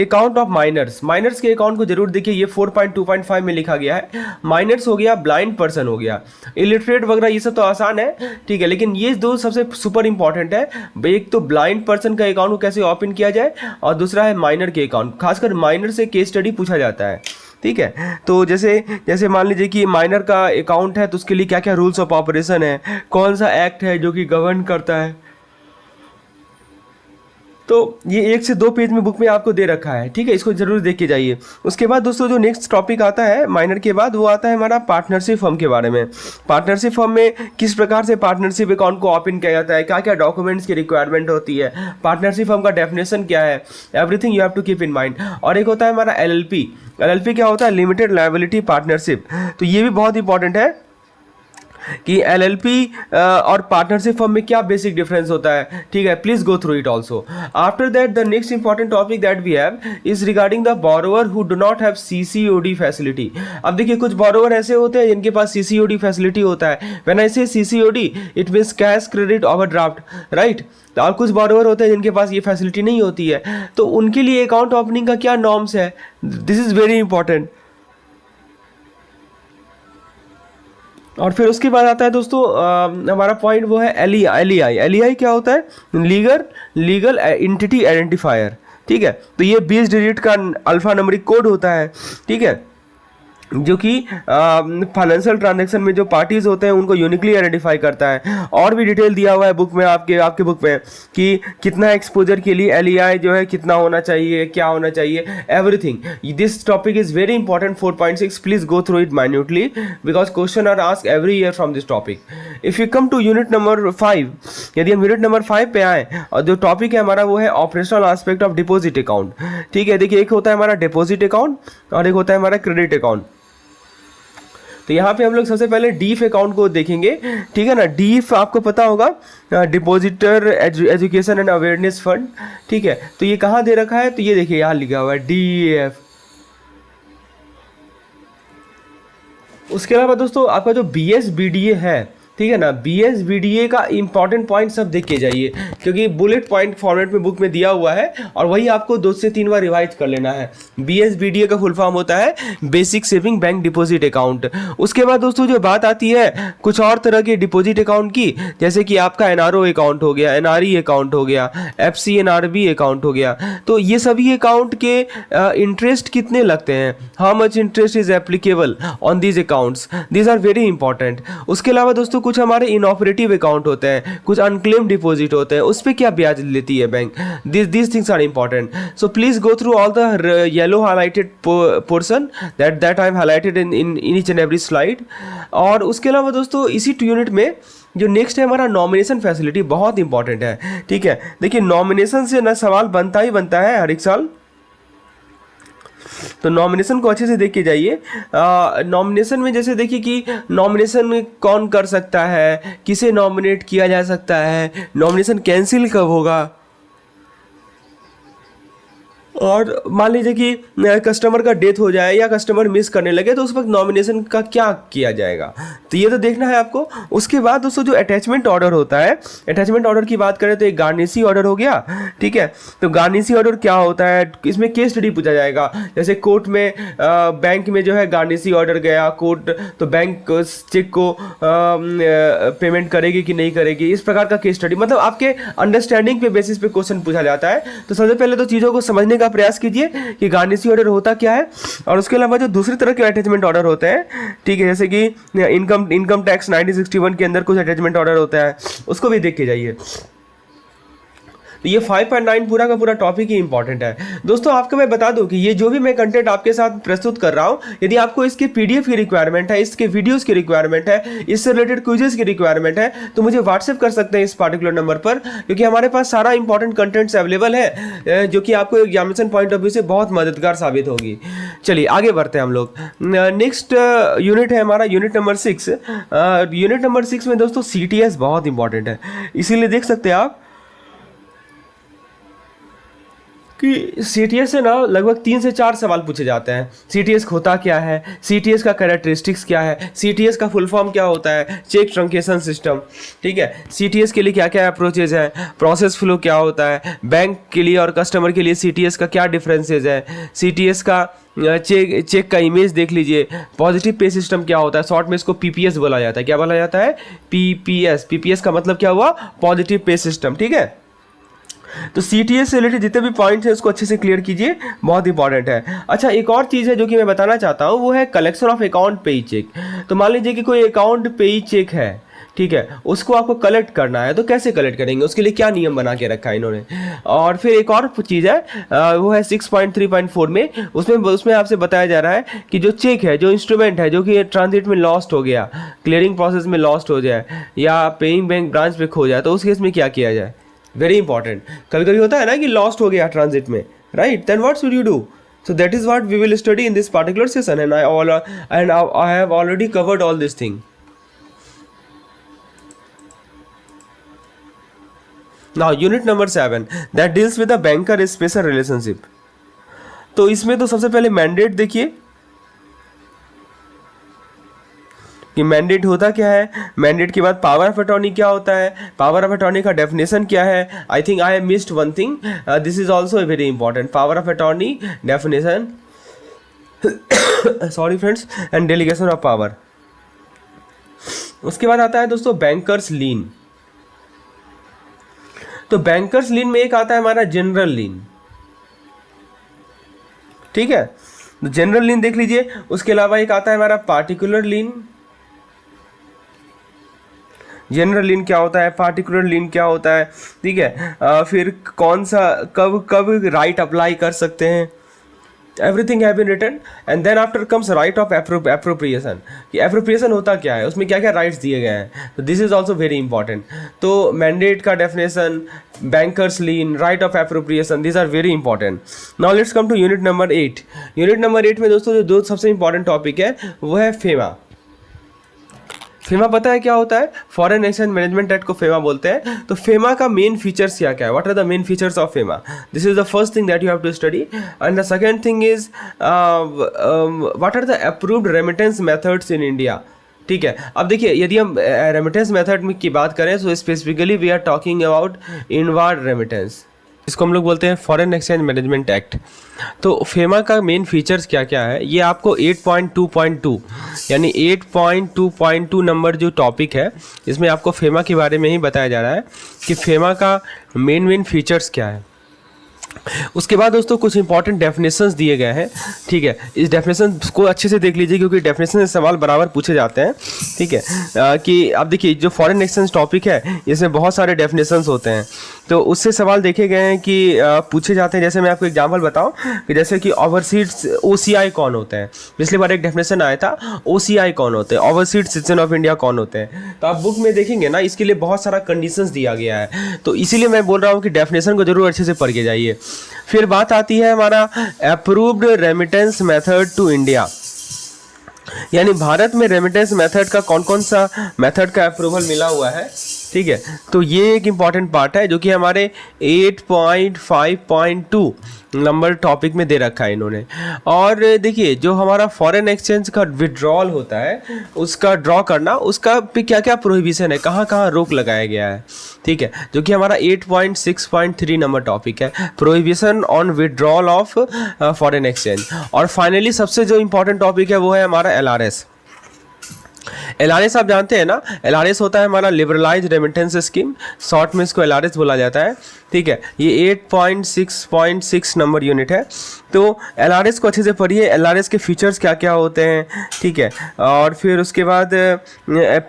अकाउंट ऑफ माइनर्स के अकाउंट को जरूर देखिए। ये 4.2.5 में लिखा गया है। माइनर्स हो गया, ब्लाइंड पर्सन हो गया, इलिटरेट वगैरह, ये सब तो आसान है, ठीक है, लेकिन ये दो सबसे सुपर इंपॉर्टेंट है। एक तो ब्लाइंड पर्सन का अकाउंट को कैसे ओपन किया जाए और दूसरा है माइनर के अकाउंट। खासकर माइनर से केस स्टडी पूछा जाता है, ठीक है। तो जैसे मान लीजिए कि माइनर का अकाउंट है तो उसके लिए क्या क्या रूल्स ऑफ ऑपरेशन है, कौन सा एक्ट है जो कि गवर्न करता है, तो ये 1 से 2 पेज में बुक में आपको दे रखा है, ठीक है, इसको जरूर देख के जाइए। उसके बाद दोस्तों जो नेक्स्ट टॉपिक आता है माइनर के बाद, वो आता है हमारा पार्टनरशिप फर्म के बारे में। पार्टनरशिप फर्म में किस प्रकार से पार्टनरशिप अकाउंट को ओपन किया जाता है, क्या क्या डॉक्यूमेंट्स की रिक्वायरमेंट होती है, पार्टनरशिप फर्म का डेफिनेशन क्या है, everything you have to keep in mind. और एक होता है हमारा LLP क्या होता है, लिमिटेड लायबिलिटी पार्टनरशिप। तो ये भी बहुत इंपॉर्टेंट है कि LLP और पार्टनरशिप फर्म में क्या बेसिक डिफरेंस होता है, ठीक है, please go through it also. After that the next important topic that we have is regarding the borrower who do not have CCOD facility. अब देखिए कुछ बोरोवर ऐसे होते हैं जिनके पास CCOD फैसिलिटी होता है। व्हेन आई से CCOD it means cash credit overdraft, right. और कुछ बोरोवर होते हैं जिनके पास ये फैसिलिटी नहीं होती है, तो उनके लिए अकाउंट ओपनिंग का क्या नॉर्म्स है, दिस इज वेरी इंपॉर्टेंट। और फिर उसके बाद आता है दोस्तों हमारा पॉइंट वो है LEI क्या होता है, लीगल एंटिटी आइडेंटिफायर, ठीक है। तो ये 20 डिजिट का अल्फा नंबरिक कोड होता है, ठीक है, जो कि फाइनेंशियल ट्रांजैक्शन में जो पार्टीज होते हैं उनको यूनिकली आइडेंटिफाई करता है। और भी डिटेल दिया हुआ है बुक में, आपके बुक में, कि कितना एक्सपोजर के लिए LEI जो है कितना होना चाहिए, क्या होना चाहिए, everything. This topic is very important 4.6, please go through it minutely because question are asked every year from this topic. If you come to unit number 5, यदि हम यूनिट नंबर 5 पे आए और जो टॉपिक है हमारा वो है operational aspect of deposit account, ठीक है। देखिए एक होता है हमारा डिपॉजिट अकाउंट और एक होता है हमारा क्रेडिट अकाउंट। तो यहाँ पे हम लोग सबसे पहले डीफ अकाउंट को देखेंगे, ठीक है ना। डीफ आपको पता होगा, depositor education and awareness fund, ठीक है। तो ये कहाँ दे रखा है, तो ये देखिए यहाँ लिखा हुआ है DEF। उसके अलावा दोस्तों आपका जो BSBDA है, ठीक है ना, BSBDA का इंपॉर्टेंट पॉइंट सब देख के जाइए क्योंकि बुलेट पॉइंट फॉर्मेट में बुक में दिया हुआ है और वही आपको 2 से 3 बार रिवाइज कर लेना है। BSBDA का फुल फॉर्म होता है basic saving bank deposit account. उसके बाद दोस्तों जो बात आती है कुछ और तरह के डिपॉजिट अकाउंट की, जैसे कि आपका NRO अकाउंट हो गया, NRE अकाउंट हो गया, FCNRB अकाउंट हो गया। तो ये सभी अकाउंट के इंटरेस्ट कितने लगते हैं, how much interest is applicable on these accounts, these are very important. उसके अलावा दोस्तों कुछ हमारे इनऑपरेटिव अकाउंट होते हैं, कुछ अनक्लेम डिपॉजिट होते हैं, उस पर क्या ब्याज लेती है bank, these things are important. So please go through all the yellow highlighted portion that I have highlighted in each and every slide. और उसके अलावा दोस्तों इसी यूनिट में जो नेक्स्ट है हमारा नॉमिनेशन फैसिलिटी बहुत इंपॉर्टेंट है। ठीक है, देखिए नॉमिनेशन से ना सवाल बनता ही बनता है हर एक साल, तो नॉमिनेशन को अच्छे से देख के जाइए। नॉमिनेशन में जैसे देखिए कि नॉमिनेशन में कौन कर सकता है, किसे नॉमिनेट किया जा सकता है, नॉमिनेशन कैंसिल कब होगा, और मान लीजिए कि कस्टमर का डेथ हो जाए या कस्टमर मिस करने लगे तो उस वक्त नॉमिनेशन का क्या किया जाएगा, तो ये तो देखना है आपको। उसके बाद दोस्तों जो अटैचमेंट ऑर्डर होता है, अटैचमेंट ऑर्डर की बात करें तो एक गार्निशी ऑर्डर हो गया। ठीक है, तो गार्निशी ऑर्डर क्या होता है, इसमें केस स्टडी पूछा जाएगा। जैसे कोर्ट में बैंक में जो है गार्निशी ऑर्डर गया कोर्ट, तो बैंक चेक को पेमेंट करेगी कि नहीं करेगी, इस प्रकार का केस स्टडी, मतलब आपके अंडरस्टैंडिंग पे बेसिस पे क्वेश्चन पूछा जाता है। तो सबसे पहले तो चीज़ों को समझने का प्रयास कीजिए कि गार्निशी ऑर्डर होता क्या है। और उसके अलावा जो दूसरी तरह के अटैचमेंट ऑर्डर होते हैं, ठीक है, जैसे कि इनकम टैक्स 1961 के अंदर कुछ अटैचमेंट ऑर्डर होता है, उसको भी देख के जाइए। तो ये 5.9 पूरा का पूरा टॉपिक ही इंपॉर्टेंट है दोस्तों। आपको मैं बता दूं कि ये जो भी मैं कंटेंट आपके साथ प्रस्तुत कर रहा हूं, यदि आपको इसके पीडीएफ की रिक्वायरमेंट है, इसके वीडियोस की रिक्वायरमेंट है, इससे रिलेटेड क्विजेस की रिक्वायरमेंट है, तो मुझे व्हाट्सएप कर सकते हैं इस पार्टिकुलर नंबर पर, क्योंकि हमारे पास सारा इंपॉर्टेंट कंटेंट्स अवेलेबल है जो कि आपको एग्जामिनेशन पॉइंट ऑफ व्यू से बहुत मददगार साबित होगी। चलिए आगे बढ़ते हैं हम लोग। नेक्स्ट यूनिट है हमारा यूनिट नंबर 6। यूनिट नंबर 6 में दोस्तों CTS बहुत इंपॉर्टेंट है, इसीलिए देख सकते हैं आप कि CTS से ना लगभग 3 से 4 सवाल पूछे जाते हैं। CTS होता क्या है, CTS का कैरेक्टरिस्टिक्स क्या है, CTS का फुल फॉर्म क्या होता है, चेक ट्रंकेशन सिस्टम, ठीक है, CTS के लिए क्या क्या अप्रोचेज है, प्रोसेस फ्लो क्या होता है, बैंक के लिए और कस्टमर के लिए CTS का क्या डिफरेंसेज है, CTS का चेक का इमेज देख लीजिए, पॉजिटिव पे सिस्टम क्या होता है, शॉर्ट में इसको PPS बोला जाता है। क्या बोला जाता है? PPS का मतलब क्या हुआ? Positive pay system. ठीक है, तो CTS से रिलेटेड जितने भी पॉइंट्स हैं उसको अच्छे से क्लियर कीजिए, बहुत इंपॉर्टेंट है। अच्छा, एक और चीज़ है जो कि मैं बताना चाहता हूँ, वो है कलेक्शन ऑफ अकाउंट पेई चेक। तो मान लीजिए कि कोई अकाउंट पेई चेक है, ठीक है, उसको आपको कलेक्ट करना है, तो कैसे कलेक्ट करेंगे, उसके लिए क्या नियम बना के रखा है इन्होंने। और फिर एक और चीज़ है, वो है 6.3.4 में, उसमें आपसे बताया जा रहा है कि जो चेक है, जो इंस्ट्रूमेंट है जो कि ट्रांजिट में लॉस्ट हो गया, क्लियरिंग प्रोसेस में लॉस्ट हो जाए या पेइंग बैंक ब्रांच पे खो जाए, तो उस केस में क्या किया जाए। Very important. कभी कभी होता है ना कि लॉस्ट हो गया ट्रांजिट में, right, then what should you do. So that is what we will study in this particular session, and I have already covered all this thing. Now unit number 7 that deals with the banker special relationship. तो इसमें तो सबसे पहले mandate देखिए कि mandate होता क्या है, मैंडेट के बाद पावर ऑफ अटॉर्नी क्या होता है, पावर ऑफ अटॉर्नी का डेफिनेशन क्या है। I think I have missed one thing, this is also very important, power of attorney definition, sorry friends, and delegation of power. उसके बाद आता है दोस्तों बैंकर्स लीन। तो बैंकर्स लीन में एक आता है हमारा जनरल लीन, ठीक है, तो जनरल लीन देख लीजिए। उसके अलावा एक आता है हमारा पार्टिकुलर लीन। जनरल लीन क्या होता है, पार्टिकुलर लीन क्या होता है, ठीक है, फिर कौन सा कब राइट अप्लाई कर सकते हैं, everything have been written. And then after comes write off appropriation, कि एप्रोप्रिएशन होता क्या है, उसमें क्या क्या राइट्स दिए गए हैं, तो this is also very important. तो मैंडेट का definition, bankers lien, write off appropriation, this are very important. Now let's come to unit number 8। Unit number 8 में दोस्तों जो दो सबसे इंपॉर्टेंट टॉपिक है वो है फेमा। फेमा पता है क्या होता है, फॉरेन एक्सचेंज मैनेजमेंट एक्ट को फेमा बोलते हैं। तो फेमा का मेन फीचर्स क्या क्या है, what are the main features of FEMA, this is the first thing that you have to study. And the second thing is what are the approved remittance methods in India. ठीक है, अब देखिए यदि हम remittance method की बात करें तो specifically we are talking about inward remittance, इसको हम लोग बोलते हैं फॉरेन एक्सचेंज मैनेजमेंट एक्ट। तो फेमा का मेन फीचर्स क्या क्या है, ये आपको 8.2.2 यानी 8.2.2 नंबर जो टॉपिक है इसमें आपको फेमा के बारे में ही बताया जा रहा है कि फेमा का मेन फीचर्स क्या है। उसके बाद दोस्तों कुछ इंपॉर्टेंट डेफिनेशंस दिए गए हैं, ठीक है। इस डेफिनेशन को अच्छे से देख लीजिए क्योंकि डेफिनेशन से सवाल बराबर पूछे जाते हैं, ठीक है। कि अब देखिए जो फॉरेन एक्सचेंज टॉपिक है इसमें बहुत सारे डेफिनेशंस होते हैं, तो उससे सवाल देखे गए हैं कि पूछे जाते हैं। जैसे मैं आपको एग्जांपल बताऊं कि जैसे कि ओवरसीज OCI कौन होते हैं, पिछली बार एक डेफिनेशन आया था OCI कौन होते हैं, ओवरसीज सिटीजन ऑफ इंडिया कौन होते हैं। तो आप बुक में देखेंगे ना, इसके लिए बहुत सारा कंडीशंस दिया गया है, तो इसीलिए मैं बोल रहा हूँ कि डेफिनेशन को जरूर अच्छे से पढ़ के जाइए। फिर बात आती है हमारा approved remittance method to India, यानी भारत में रेमिटेंस मेथड का कौन कौन सा मेथड का अप्रूवल मिला हुआ है, ठीक है। तो ये एक इम्पॉर्टेंट पार्ट है जो कि हमारे 8.5.2 नंबर टॉपिक में दे रखा है इन्होंने। और देखिए जो हमारा फॉरेन एक्सचेंज का विड्रॉल होता है उसका ड्रॉ करना, उसका पे क्या क्या प्रोहिबिशन है, कहाँ कहाँ रोक लगाया गया है, ठीक है, जो कि हमारा 8.6.3 नंबर टॉपिक है, prohibition on withdrawal of foreign exchange. और फाइनली सबसे जो इंपॉर्टेंट टॉपिक है वो है हमारा LRS। LRS आप जानते हैं ना, LRS होता है हमारा लिबरलाइज रेमिटेंस स्कीम, शॉर्ट में इसको LRS बोला जाता है, ठीक है। ये 8.6.6 नंबर यूनिट है। तो LRS को अच्छे से पढ़िए, LRS के फीचर्स क्या क्या होते हैं, ठीक है। और फिर उसके बाद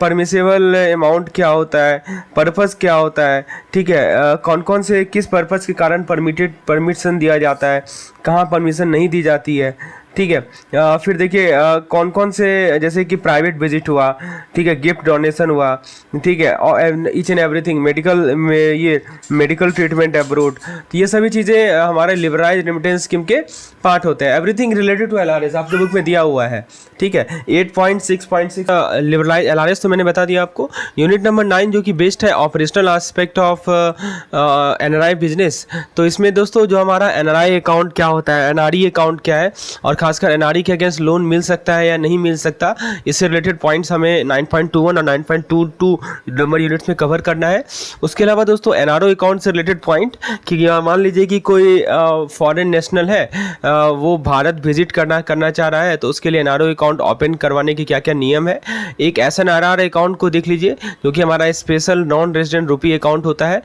परमिसेबल अमाउंट क्या होता है, पर्पस क्या होता है, ठीक है, कौन कौन से किस पर्पस के कारण परमिशन दिया जाता है, कहाँ परमिशन नहीं दी जाती है, ठीक है। फिर देखिए कौन कौन से, जैसे कि प्राइवेट विजिट हुआ, ठीक है, गिफ्ट डोनेशन हुआ, ठीक है, और ईच एंड एवरीथिंग ये मेडिकल ट्रीटमेंट अब्रोड, तो ये सभी चीज़ें हमारे लिबरलाइज रेमिटेंस स्कीम के पार्ट होते हैं। एवरीथिंग रिलेटेड टू LRS आपके बुक में दिया हुआ है, ठीक है। 8.6.6 लिबरलाइज LRS तो मैंने बता दिया आपको। यूनिट नंबर 9 जो कि बेस्ड है operational aspect of NRI business, तो इसमें दोस्तों जो हमारा NRI अकाउंट क्या होता है, NRE अकाउंट क्या है, और खासकर NRE के अगेंस्ट लोन मिल सकता है या नहीं मिल सकता, इससे रिलेटेड पॉइंट्स हमें 9.21 और 9.22 नंबर यूनिट्स में कवर करना है। उसके अलावा दोस्तों NRO अकाउंट से रिलेटेड पॉइंट कि मान लीजिए कि कोई फॉरेन नेशनल है, वो भारत विजिट करना चाह रहा है, तो उसके लिए NRO अकाउंट ओपन करवाने के क्या क्या नियम है। एक SNRR अकाउंट को देख लीजिए जो कि हमारा स्पेशल नॉन रेजिडेंट रुपी अकाउंट होता है।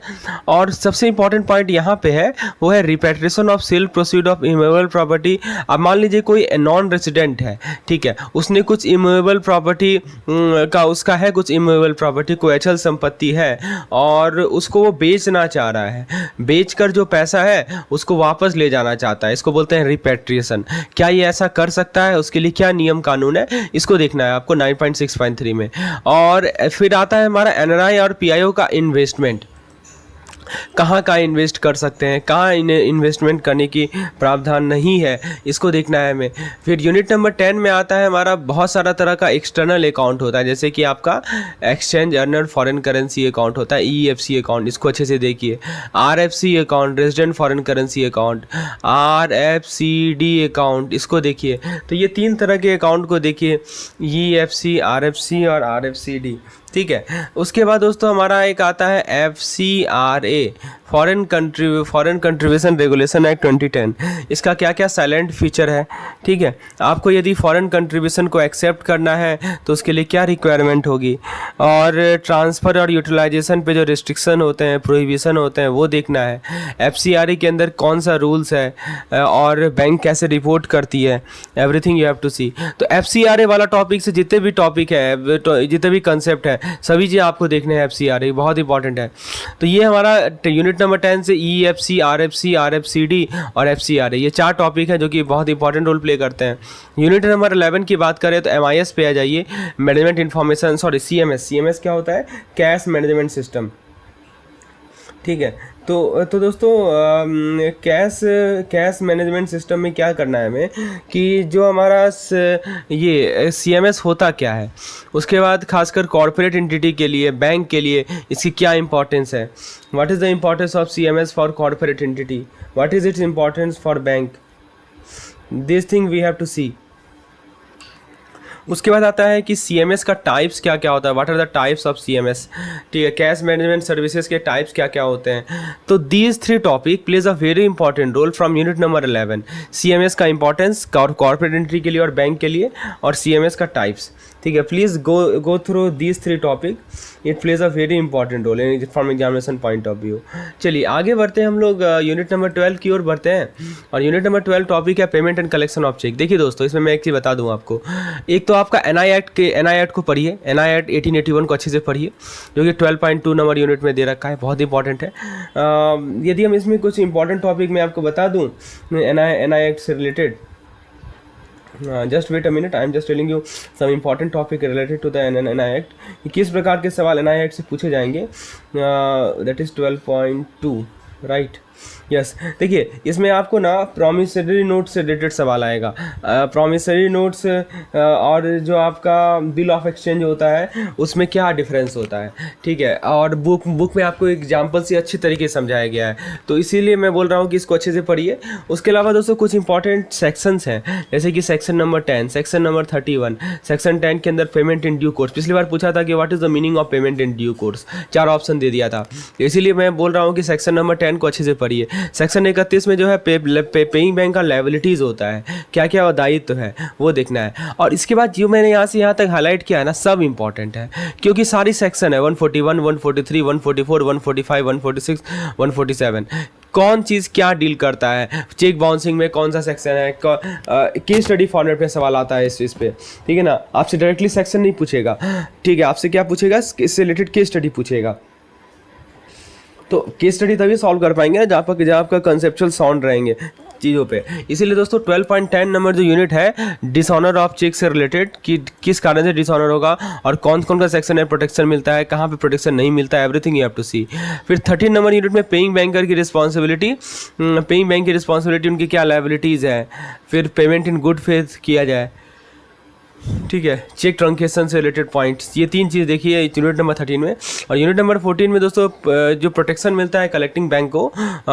और सबसे इंपॉर्टेंट पॉइंट यहाँ पे है वो है repatriation of cell proceed of immovable property. अब मान लीजिए कोई नॉन रेजिडेंट है, ठीक है, उसने कुछ इमूवेबल प्रॉपर्टी का उसका है, कुछ इमूवेबल प्रॉपर्टी कोई अचल संपत्ति है और उसको वो बेचना चाह रहा है, बेचकर जो पैसा है उसको वापस ले जाना चाहता है, इसको बोलते हैं रिपेट्रिएशन। क्या ये ऐसा कर सकता है, उसके लिए क्या नियम कानून है, इसको देखना है आपको 9.6.3 में। और फिर आता है हमारा NRI और PIO का इन्वेस्टमेंट, कहाँ का इन्वेस्ट कर सकते हैं, कहाँ इन्हें इन्वेस्टमेंट करने की प्रावधान नहीं है, इसको देखना है हमें। फिर यूनिट नंबर 10 में आता है हमारा बहुत सारा तरह का एक्सटर्नल अकाउंट होता है, जैसे कि आपका exchange earned foreign currency account होता है, EFC अकाउंट, इसको अच्छे से देखिए। RFC account, resident foreign currency account, RFCD account, इसको देखिए। तो ये 3 तरह के अकाउंट को देखिए, EFC, RFC और RFCD, ठीक है। उसके बाद दोस्तों हमारा एक आता है FCRA, foreign contribution regulation act 2010। इसका क्या क्या साइलेंट फीचर है, ठीक है। आपको यदि फॉरेन कंट्रीब्यूशन को एक्सेप्ट करना है तो उसके लिए क्या रिक्वायरमेंट होगी, और ट्रांसफ़र और यूटिलाइजेशन पे जो रिस्ट्रिक्शन होते हैं, प्रोहिबिशन होते हैं, वो देखना है। FCRA के अंदर कौन सा रूल्स है और बैंक कैसे रिपोर्ट करती है, एवरीथिंग यू हैव टू सी। तो FCRA वाला टॉपिक से जितने भी टॉपिक है, जितने भी कंसेप्ट है, सभी चीज़ आपको देखने हैं। FCRA बहुत इंपॉर्टेंट है। तो ये हमारा यूनिट नंबर 10 से EFC, RFC, RFCD और FCRA, ये 4 टॉपिक हैं जो कि बहुत इंपॉर्टेंट रोल प्ले करते हैं। यूनिट नंबर 11 की बात करें तो MIS पे आ जाइए, मैनेजमेंट इंफॉर्मेशन, CMS क्या होता है, कैश मैनेजमेंट सिस्टम, ठीक है। तो दोस्तों कैश मैनेजमेंट सिस्टम में क्या करना है हमें कि जो हमारा ये CMS होता क्या है, उसके बाद खासकर कॉर्पोरेट एंटिटी के लिए, बैंक के लिए इसकी क्या इंपॉर्टेंस है, what is the importance of CMS for corporate entity, what is its importance for bank, this thing we have to see. उसके बाद आता है कि CMS का टाइप्स क्या क्या होता है, what are the types of CMS, ठीक है, कैश मैनेजमेंट सर्विसेज के टाइप्स क्या क्या होते हैं। तो दीज 3 topic plays a very important role from unit number 11। CMS का इंपॉर्टेंस कॉर्पोरेट एंट्री के लिए और बैंक के लिए, और CMS का टाइप्स, ठीक है, please go through these 3 topic, it plays a very important role in from examination point of view. चलिए आगे बढ़ते हैं, हम लोग यूनिट नंबर 12 की ओर बढ़ते हैं। और यूनिट नंबर 12 टॉपिक है payment and collection of cheque. देखिए दोस्तों, इसमें मैं एक चीज़ बता दूं आपको, एक तो आपका एनआई एक्ट को पढ़िए, एनआई एक्ट 1881 को अच्छे से पढ़िए, जो कि 12.2 नंबर यूनिट में दे रखा है, बहुत इंपॉर्टेंट है। यदि हम इसमें कुछ इंपॉर्टेंट टॉपिक मैं आपको बता दूँ एनआई एक्ट से related, just wait a minute, I am just telling you some important topic related to the NI act. किस प्रकार के सवाल एनआई एक्ट से पूछे जाएंगे, दैट इज़ 12.2 राइट। यस, देखिए इसमें आपको ना प्रॉमिसरी नोट से रिलेटेड सवाल आएगा। प्रॉमिसरी नोट्स और जो आपका बिल ऑफ एक्सचेंज होता है उसमें क्या डिफरेंस होता है, ठीक है। और बुक में आपको एग्जाम्पल से अच्छी तरीके से समझाया गया है, तो इसीलिए मैं बोल रहा हूँ कि इसको अच्छे से पढ़िए। उसके अलावा दोस्तों कुछ इंपॉर्टेंट सेक्शंस हैं, जैसे कि section number 10, section number 31। Section 10 के अंदर पेमेंट इन ड्यू कोर्स, पिछली बार पूछा था कि what is the meaning of payment in due course, 4 option दे दिया था, इसीलिए मैं बोल रहा हूँ कि सेक्शन नंबर 10 को अच्छे से पढ़िए। सेक्शन 31 में जो है पेइंग बैंक का लायबिलिटीज़ होता है, क्या क्या दायित्व है वो देखना है। और इसके बाद जो मैंने यहाँ से यहाँ तक हाईलाइट किया है ना, सब इंपॉर्टेंट है, क्योंकि सारी सेक्शन है 141, 143, 144, 145, 146, 147, कौन चीज़ क्या डील करता है। चेक बाउंसिंग में कौन सा सेक्शन है, केस स्टडी फॉर्मेट में सवाल आता है इस पे, ठीक है ना। आपसे डायरेक्टली सेक्शन नहीं पूछेगा, ठीक है, आपसे क्या पूछेगा, इससे रिलेटेड केस स्टडी पूछेगा। तो केस स्टडी तभी सॉल्व कर पाएंगे जहाँ आपका कंसेप्चुअल साउंड रहेंगे चीज़ों पे। इसीलिए दोस्तों 12.10 नंबर जो यूनिट है डिसऑनर ऑफ चेक से रिलेटेड, कि किस कारण से डिसऑनर होगा और कौन कौन सा सेक्शन है प्रोटेक्शन मिलता है, कहाँ पे प्रोटेक्शन नहीं मिलता है, एवरीथिंग यू हैव टू सी। फिर 13 नंबर यूनिट में पेइंग बैंकर की रिस्पॉन्सिबिलिटी, पेइंग बैंक की रिस्पॉन्सिबिलिटी, उनकी क्या लायबिलिटीज़ है, फिर पेमेंट इन गुड फेथ किया जाए, ठीक है, चेक ट्रंकेशन से रिलेटेड पॉइंट्स, ये 3 चीज़ देखिए यूनिट नंबर 13 में। और यूनिट नंबर 14 में दोस्तों जो प्रोटेक्शन मिलता है कलेक्टिंग बैंक को,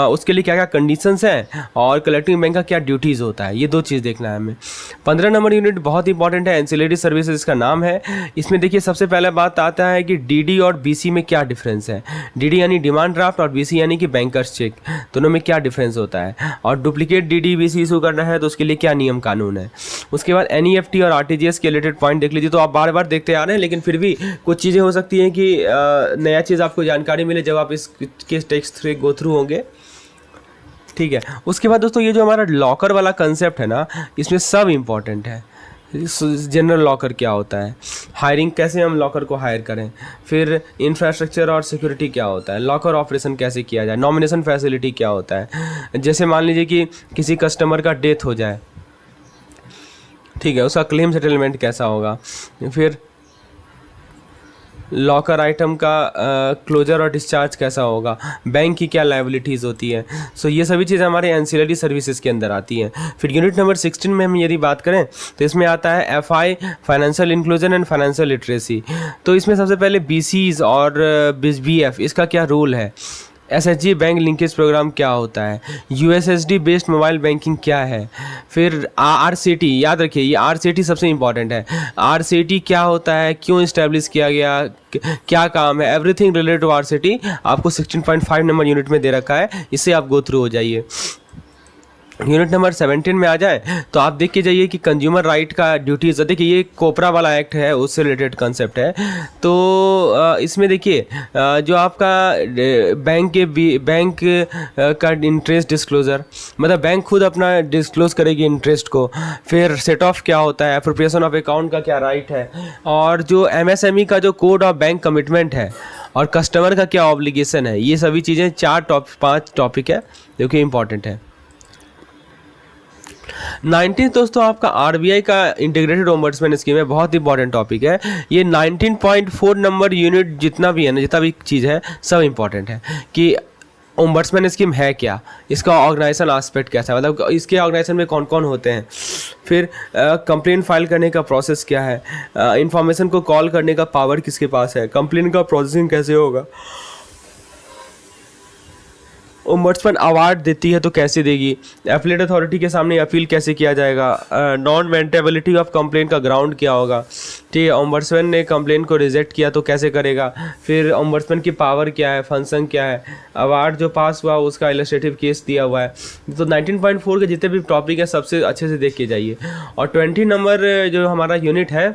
उसके लिए क्या क्या कंडीशंस हैं और कलेक्टिंग बैंक का क्या ड्यूटीज़ होता है, ये 2 चीज़ देखना है हमें। 15 नंबर यूनिट बहुत इंपॉर्टेंट है, एंसिलरी सर्विसेज इसका नाम है। इसमें देखिए सबसे पहले बात आता है कि डीडी और बीसी में क्या डिफरेंस है, डीडी यानी डिमांड ड्राफ्ट और बीसी यानी कि बैंकर्स चेक, दोनों में क्या डिफरेंस होता है। और डुप्लीकेट डीडी बीसी इशू करना है तो उसके लिए क्या नियम कानून है। उसके बाद एनईएफटी और आरटीजीएस के रिलेटेड पॉइंट देख लीजिए। तो आप बार बार देखते आ रहे हैं, लेकिन फिर भी कुछ चीज़ें हो सकती हैं कि नया चीज़ आपको जानकारी मिले जब आप इसके टेक्स्ट थ्रू गो थ्रू होंगे, ठीक है। उसके बाद दोस्तों ये जो हमारा लॉकर वाला कंसेप्ट है ना, इसमें सब इम्पॉर्टेंट है। जनरल लॉकर क्या होता है, हायरिंग कैसे हम लॉकर को हायर करें, फिर इंफ्रास्ट्रक्चर और सिक्योरिटी क्या होता है, लॉकर ऑपरेशन कैसे किया जाए, नॉमिनेशन फैसिलिटी क्या होता है। जैसे मान लीजिए कि किसी कस्टमर का डेथ हो जाए, ठीक है, उसका क्लेम सेटलमेंट कैसा होगा, फिर लॉकर आइटम का क्लोजर और डिस्चार्ज कैसा होगा, बैंक की क्या लायबिलिटीज़ होती है। सो ये सभी चीज़ें हमारे एंसिलरी सर्विसेज के अंदर आती हैं। फिर यूनिट नंबर 16 में हम यदि बात करें तो इसमें आता है FI, financial inclusion and financial literacy. तो इसमें सबसे पहले बीसीज और बीएफ, इसका क्या रोल है, एसएचजी बैंक लिंकेज प्रोग्राम क्या होता है, यूएसएसडी बेस्ड मोबाइल बैंकिंग क्या है, फिर आरसीटी, याद रखिए ये आरसीटी सबसे इंपॉर्टेंट है। आरसीटी क्या होता है, क्यों इस्टेब्लिश किया गया, क्या काम है, एवरीथिंग रिलेटेड टू आरसीटी आपको 16.5 नंबर यूनिट में दे रखा है, इससे आप गो थ्रू हो जाइए। यूनिट नंबर 17 में आ जाए तो आप देख के जाइए कि कंज्यूमर राइट का ड्यूटीज़, देखिए ये कोपरा वाला एक्ट है, उससे रिलेटेड कंसेप्ट है। तो इसमें देखिए जो आपका बैंक का इंटरेस्ट डिस्क्लोज़र, मतलब बैंक खुद अपना डिस्क्लोज करेगी इंटरेस्ट को। फिर सेट ऑफ क्या होता है, एप्रोप्रिएशन ऑफ अकाउंट का क्या राइट है, और जो एमएसएमई का जो कोड ऑफ बैंक कमिटमेंट है, और कस्टमर का क्या ऑब्लिगेशन है। ये सभी चीज़ें 5 टॉपिक है जो कि इंपॉर्टेंट है। 19 दोस्तों आपका आरबीआई का इंटीग्रेटेड ओम्बड्समैन स्कीम है, बहुत इंपॉर्टेंट टॉपिक है ये। 19.4 नंबर यूनिट जितना भी है ना, जितना भी चीज़ है सब इंपॉर्टेंट है कि ओम्बड्समैन स्कीम है क्या, इसका ऑर्गेनाइजेशन एस्पेक्ट कैसा है, मतलब इसके ऑर्गेनाइजेशन में कौन कौन होते हैं, फिर कंप्लेंट फाइल करने का प्रोसेस क्या है, इंफॉर्मेशन को कॉल करने का पावर किसके पास है, कंप्लेंट का प्रोसेसिंग कैसे होगा, ओम्बड्समैन अवार्ड देती है तो कैसे देगी, एपीलेट अथॉरिटी के सामने अपील कैसे किया जाएगा, नॉन मेंटेबिलिटी ऑफ कंप्लेंट का ग्राउंड क्या होगा, ठीक है, ओम्बड्समैन ने कंप्लेंट को रिजेक्ट किया तो कैसे करेगा, फिर ओम्बड्समैन की पावर क्या है, फंक्शन क्या है, अवार्ड जो पास हुआ उसका इलस्ट्रेटिव केस दिया हुआ है। तो 19.4 के जितने भी टॉपिक है सबसे अच्छे से देख के जाइए। और 20 नंबर जो हमारा यूनिट है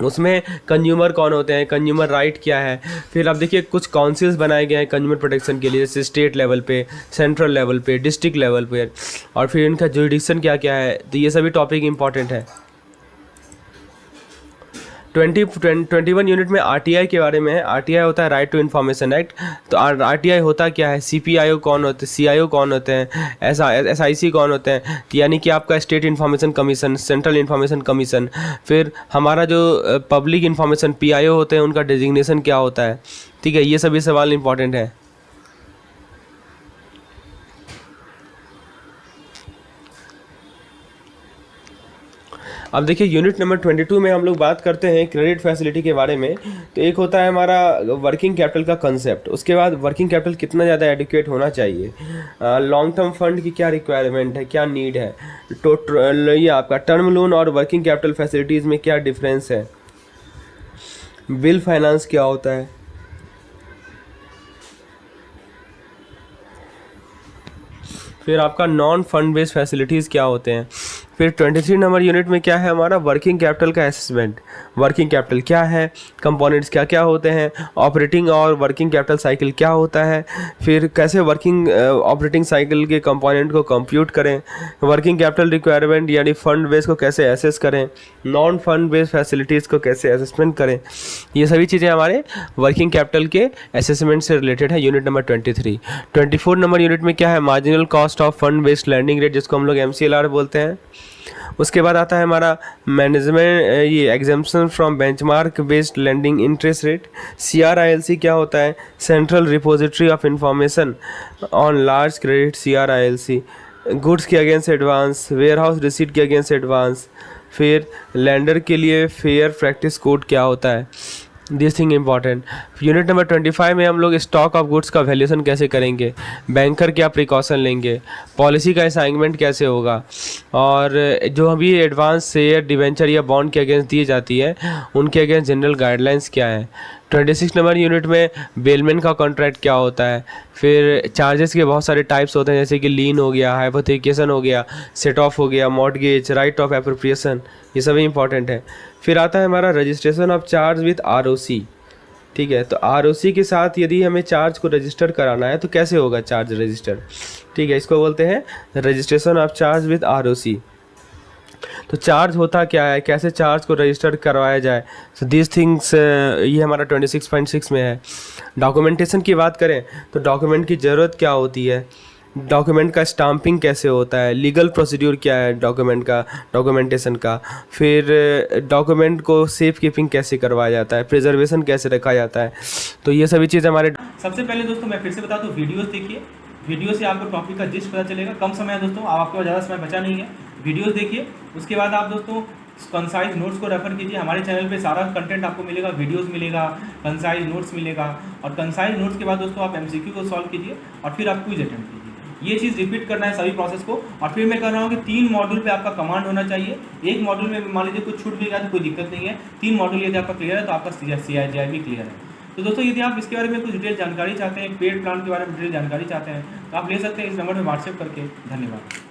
उसमें कंज्यूमर कौन होते हैं, कंज्यूमर राइट क्या है। फिर आप देखिए कुछ काउंसिल्स बनाए गए हैं कंज्यूमर प्रोटेक्शन के लिए, जैसे स्टेट लेवल पे, सेंट्रल लेवल पे, डिस्ट्रिक्ट लेवल पे, और फिर इनका जुरिडिक्शन क्या क्या है। तो ये सभी टॉपिक इंपॉर्टेंट है। 21 यूनिट में आरटीआई के बारे में है। आरटीआई होता है राइट टू इन्फॉर्मेशन एक्ट। तो आरटीआई होता क्या है, सीपीआईओ कौन होते हैं, सीआईओ कौन होते हैं, एसआईसी कौन होते हैं, तो यानी कि आपका state information commission, central information commission. फिर हमारा जो पब्लिक इन्फॉर्मेशन पीआईओ होते हैं, उनका डेजिग्नेशन क्या होता है। ठीक है, ये सभी सवाल इंपॉर्टेंट है। अब देखिए यूनिट नंबर 22 में हम लोग बात करते हैं क्रेडिट फैसिलिटी के बारे में। तो एक होता है हमारा वर्किंग कैपिटल का कंसेप्ट, उसके बाद वर्किंग कैपिटल कितना ज़्यादा एडिक्वेट होना चाहिए, लॉन्ग टर्म फंड की क्या रिक्वायरमेंट है, क्या नीड है, ये आपका टर्म लोन और वर्किंग कैपिटल फैसिलिटीज़ में क्या डिफरेंस है, बिल फाइनेंस क्या होता है। फिर आपका नॉन फंड बेस्ड फैसिलिटीज़ क्या होते हैं। फिर 23 नंबर यूनिट में क्या है हमारा वर्किंग कैपिटल का असेसमेंट। वर्किंग कैपिटल क्या है, कंपोनेंट्स क्या क्या होते हैं, ऑपरेटिंग और वर्किंग कैपिटल साइकिल क्या होता है, फिर कैसे वर्किंग ऑपरेटिंग साइकिल के कंपोनेंट को कंप्यूट करें, वर्किंग कैपिटल रिक्वायरमेंट यानी फंड बेस को कैसे एसेस करें, नॉन फंड बेस्ड फैसिलिटीज़ को कैसे असेसमेंट करें। ये सभी चीज़ें हमारे वर्किंग कैपिटल के असेसमेंट से रिलेटेड है यूनिट नंबर 23। 24 नंबर यूनिट में क्या है marginal cost of fund based landing rate, जिसको हम लोग MCLR बोलते हैं। उसके बाद आता है हमारा मैनेजमेंट ये exemption from benchmark based lending interest rate. CRILC क्या होता है, central repository of information on large credit CRILC। Goods के against advance, warehouse receipt के अगेंस्ट एडवांस। फिर लैंडर के लिए फेयर प्रैक्टिस कोड क्या होता है, this thing important. Unit number 25 में हम लोग स्टॉक ऑफ गुड्स का वैल्यूएशन कैसे करेंगे, बैंकर क्या प्रिकॉशन लेंगे, पॉलिसी का असाइनमेंट कैसे होगा, और जो अभी एडवांस शेयर डिवेंचर या बॉन्ड के अगेंस्ट दी जाती है उनके अगेंस्ट जनरल गाइडलाइंस क्या है। 26 नंबर यूनिट में बेलमैन का कॉन्ट्रैक्ट क्या होता है। फिर चार्जेस के बहुत सारे टाइप्स होते हैं, जैसे कि लीन हो गया, हाइपोथेकेशन हो गया, सेट ऑफ हो गया, मॉर्टगेज, राइट ऑफ एप्रोप्रिएशन, ये सभी इंपॉर्टेंट है। फिर आता है हमारा registration of charge with ROC। ठीक है, तो ROC के साथ यदि हमें चार्ज को रजिस्टर कराना है तो कैसे होगा चार्ज रजिस्टर। ठीक है, इसको बोलते हैं registration of charge with ROC। तो चार्ज होता क्या है, कैसे चार्ज को रजिस्टर करवाया जाए, सो दिस थिंग्स ये हमारा 26.6 में है। डॉक्यूमेंटेशन की बात करें तो डॉक्यूमेंट की ज़रूरत क्या होती है, डॉक्यूमेंट का स्टाम्पिंग कैसे होता है, लीगल प्रोसीड्यूर क्या है डॉक्यूमेंट का, डॉक्यूमेंटेशन का। फिर डॉक्यूमेंट को सेफ कीपिंग कैसे करवाया जाता है, प्रिजर्वेशन कैसे रखा जाता है। तो ये सभी चीज़ हमारे। सबसे पहले दोस्तों मैं फिर से बता दूं, वीडियोस देखिए, वीडियो से आपको टॉपिक का जिस्ट पता चलेगा। कम समय है दोस्तों, आपके पास ज़्यादा समय बचा नहीं है, वीडियोस देखिए। उसके बाद आप दोस्तों कंसाइज नोट्स को रेफर कीजिए। हमारे चैनल पे सारा कंटेंट आपको मिलेगा, वीडियोस मिलेगा, कंसाइज नोट्स मिलेगा, और कंसाइज नोट्स के बाद दोस्तों आप MCQ को सॉल्व कीजिए और फिर आप क्विज अटेम्प्ट कीजिए। ये चीज़ रिपीट करना है सभी प्रोसेस को। और फिर मैं कह रहा हूँ कि 3 मॉड्यूल पे आपका कमांड होना चाहिए। एक मॉड्यूल में मान लीजिए कुछ छूट भी गया तो कोई दिक्कत नहीं है, 3 मॉड्यूल यदि आपका क्लियर है तो आपका CIGI भी क्लियर है। तो दोस्तों यदि आप इसके बारे में कुछ डिटेल जानकारी चाहते हैं, पेड प्लान के बारे में डिटेल जानकारी चाहते हैं, तो आप ले सकते हैं इस नंबर पर व्हाट्सएप करके। धन्यवाद।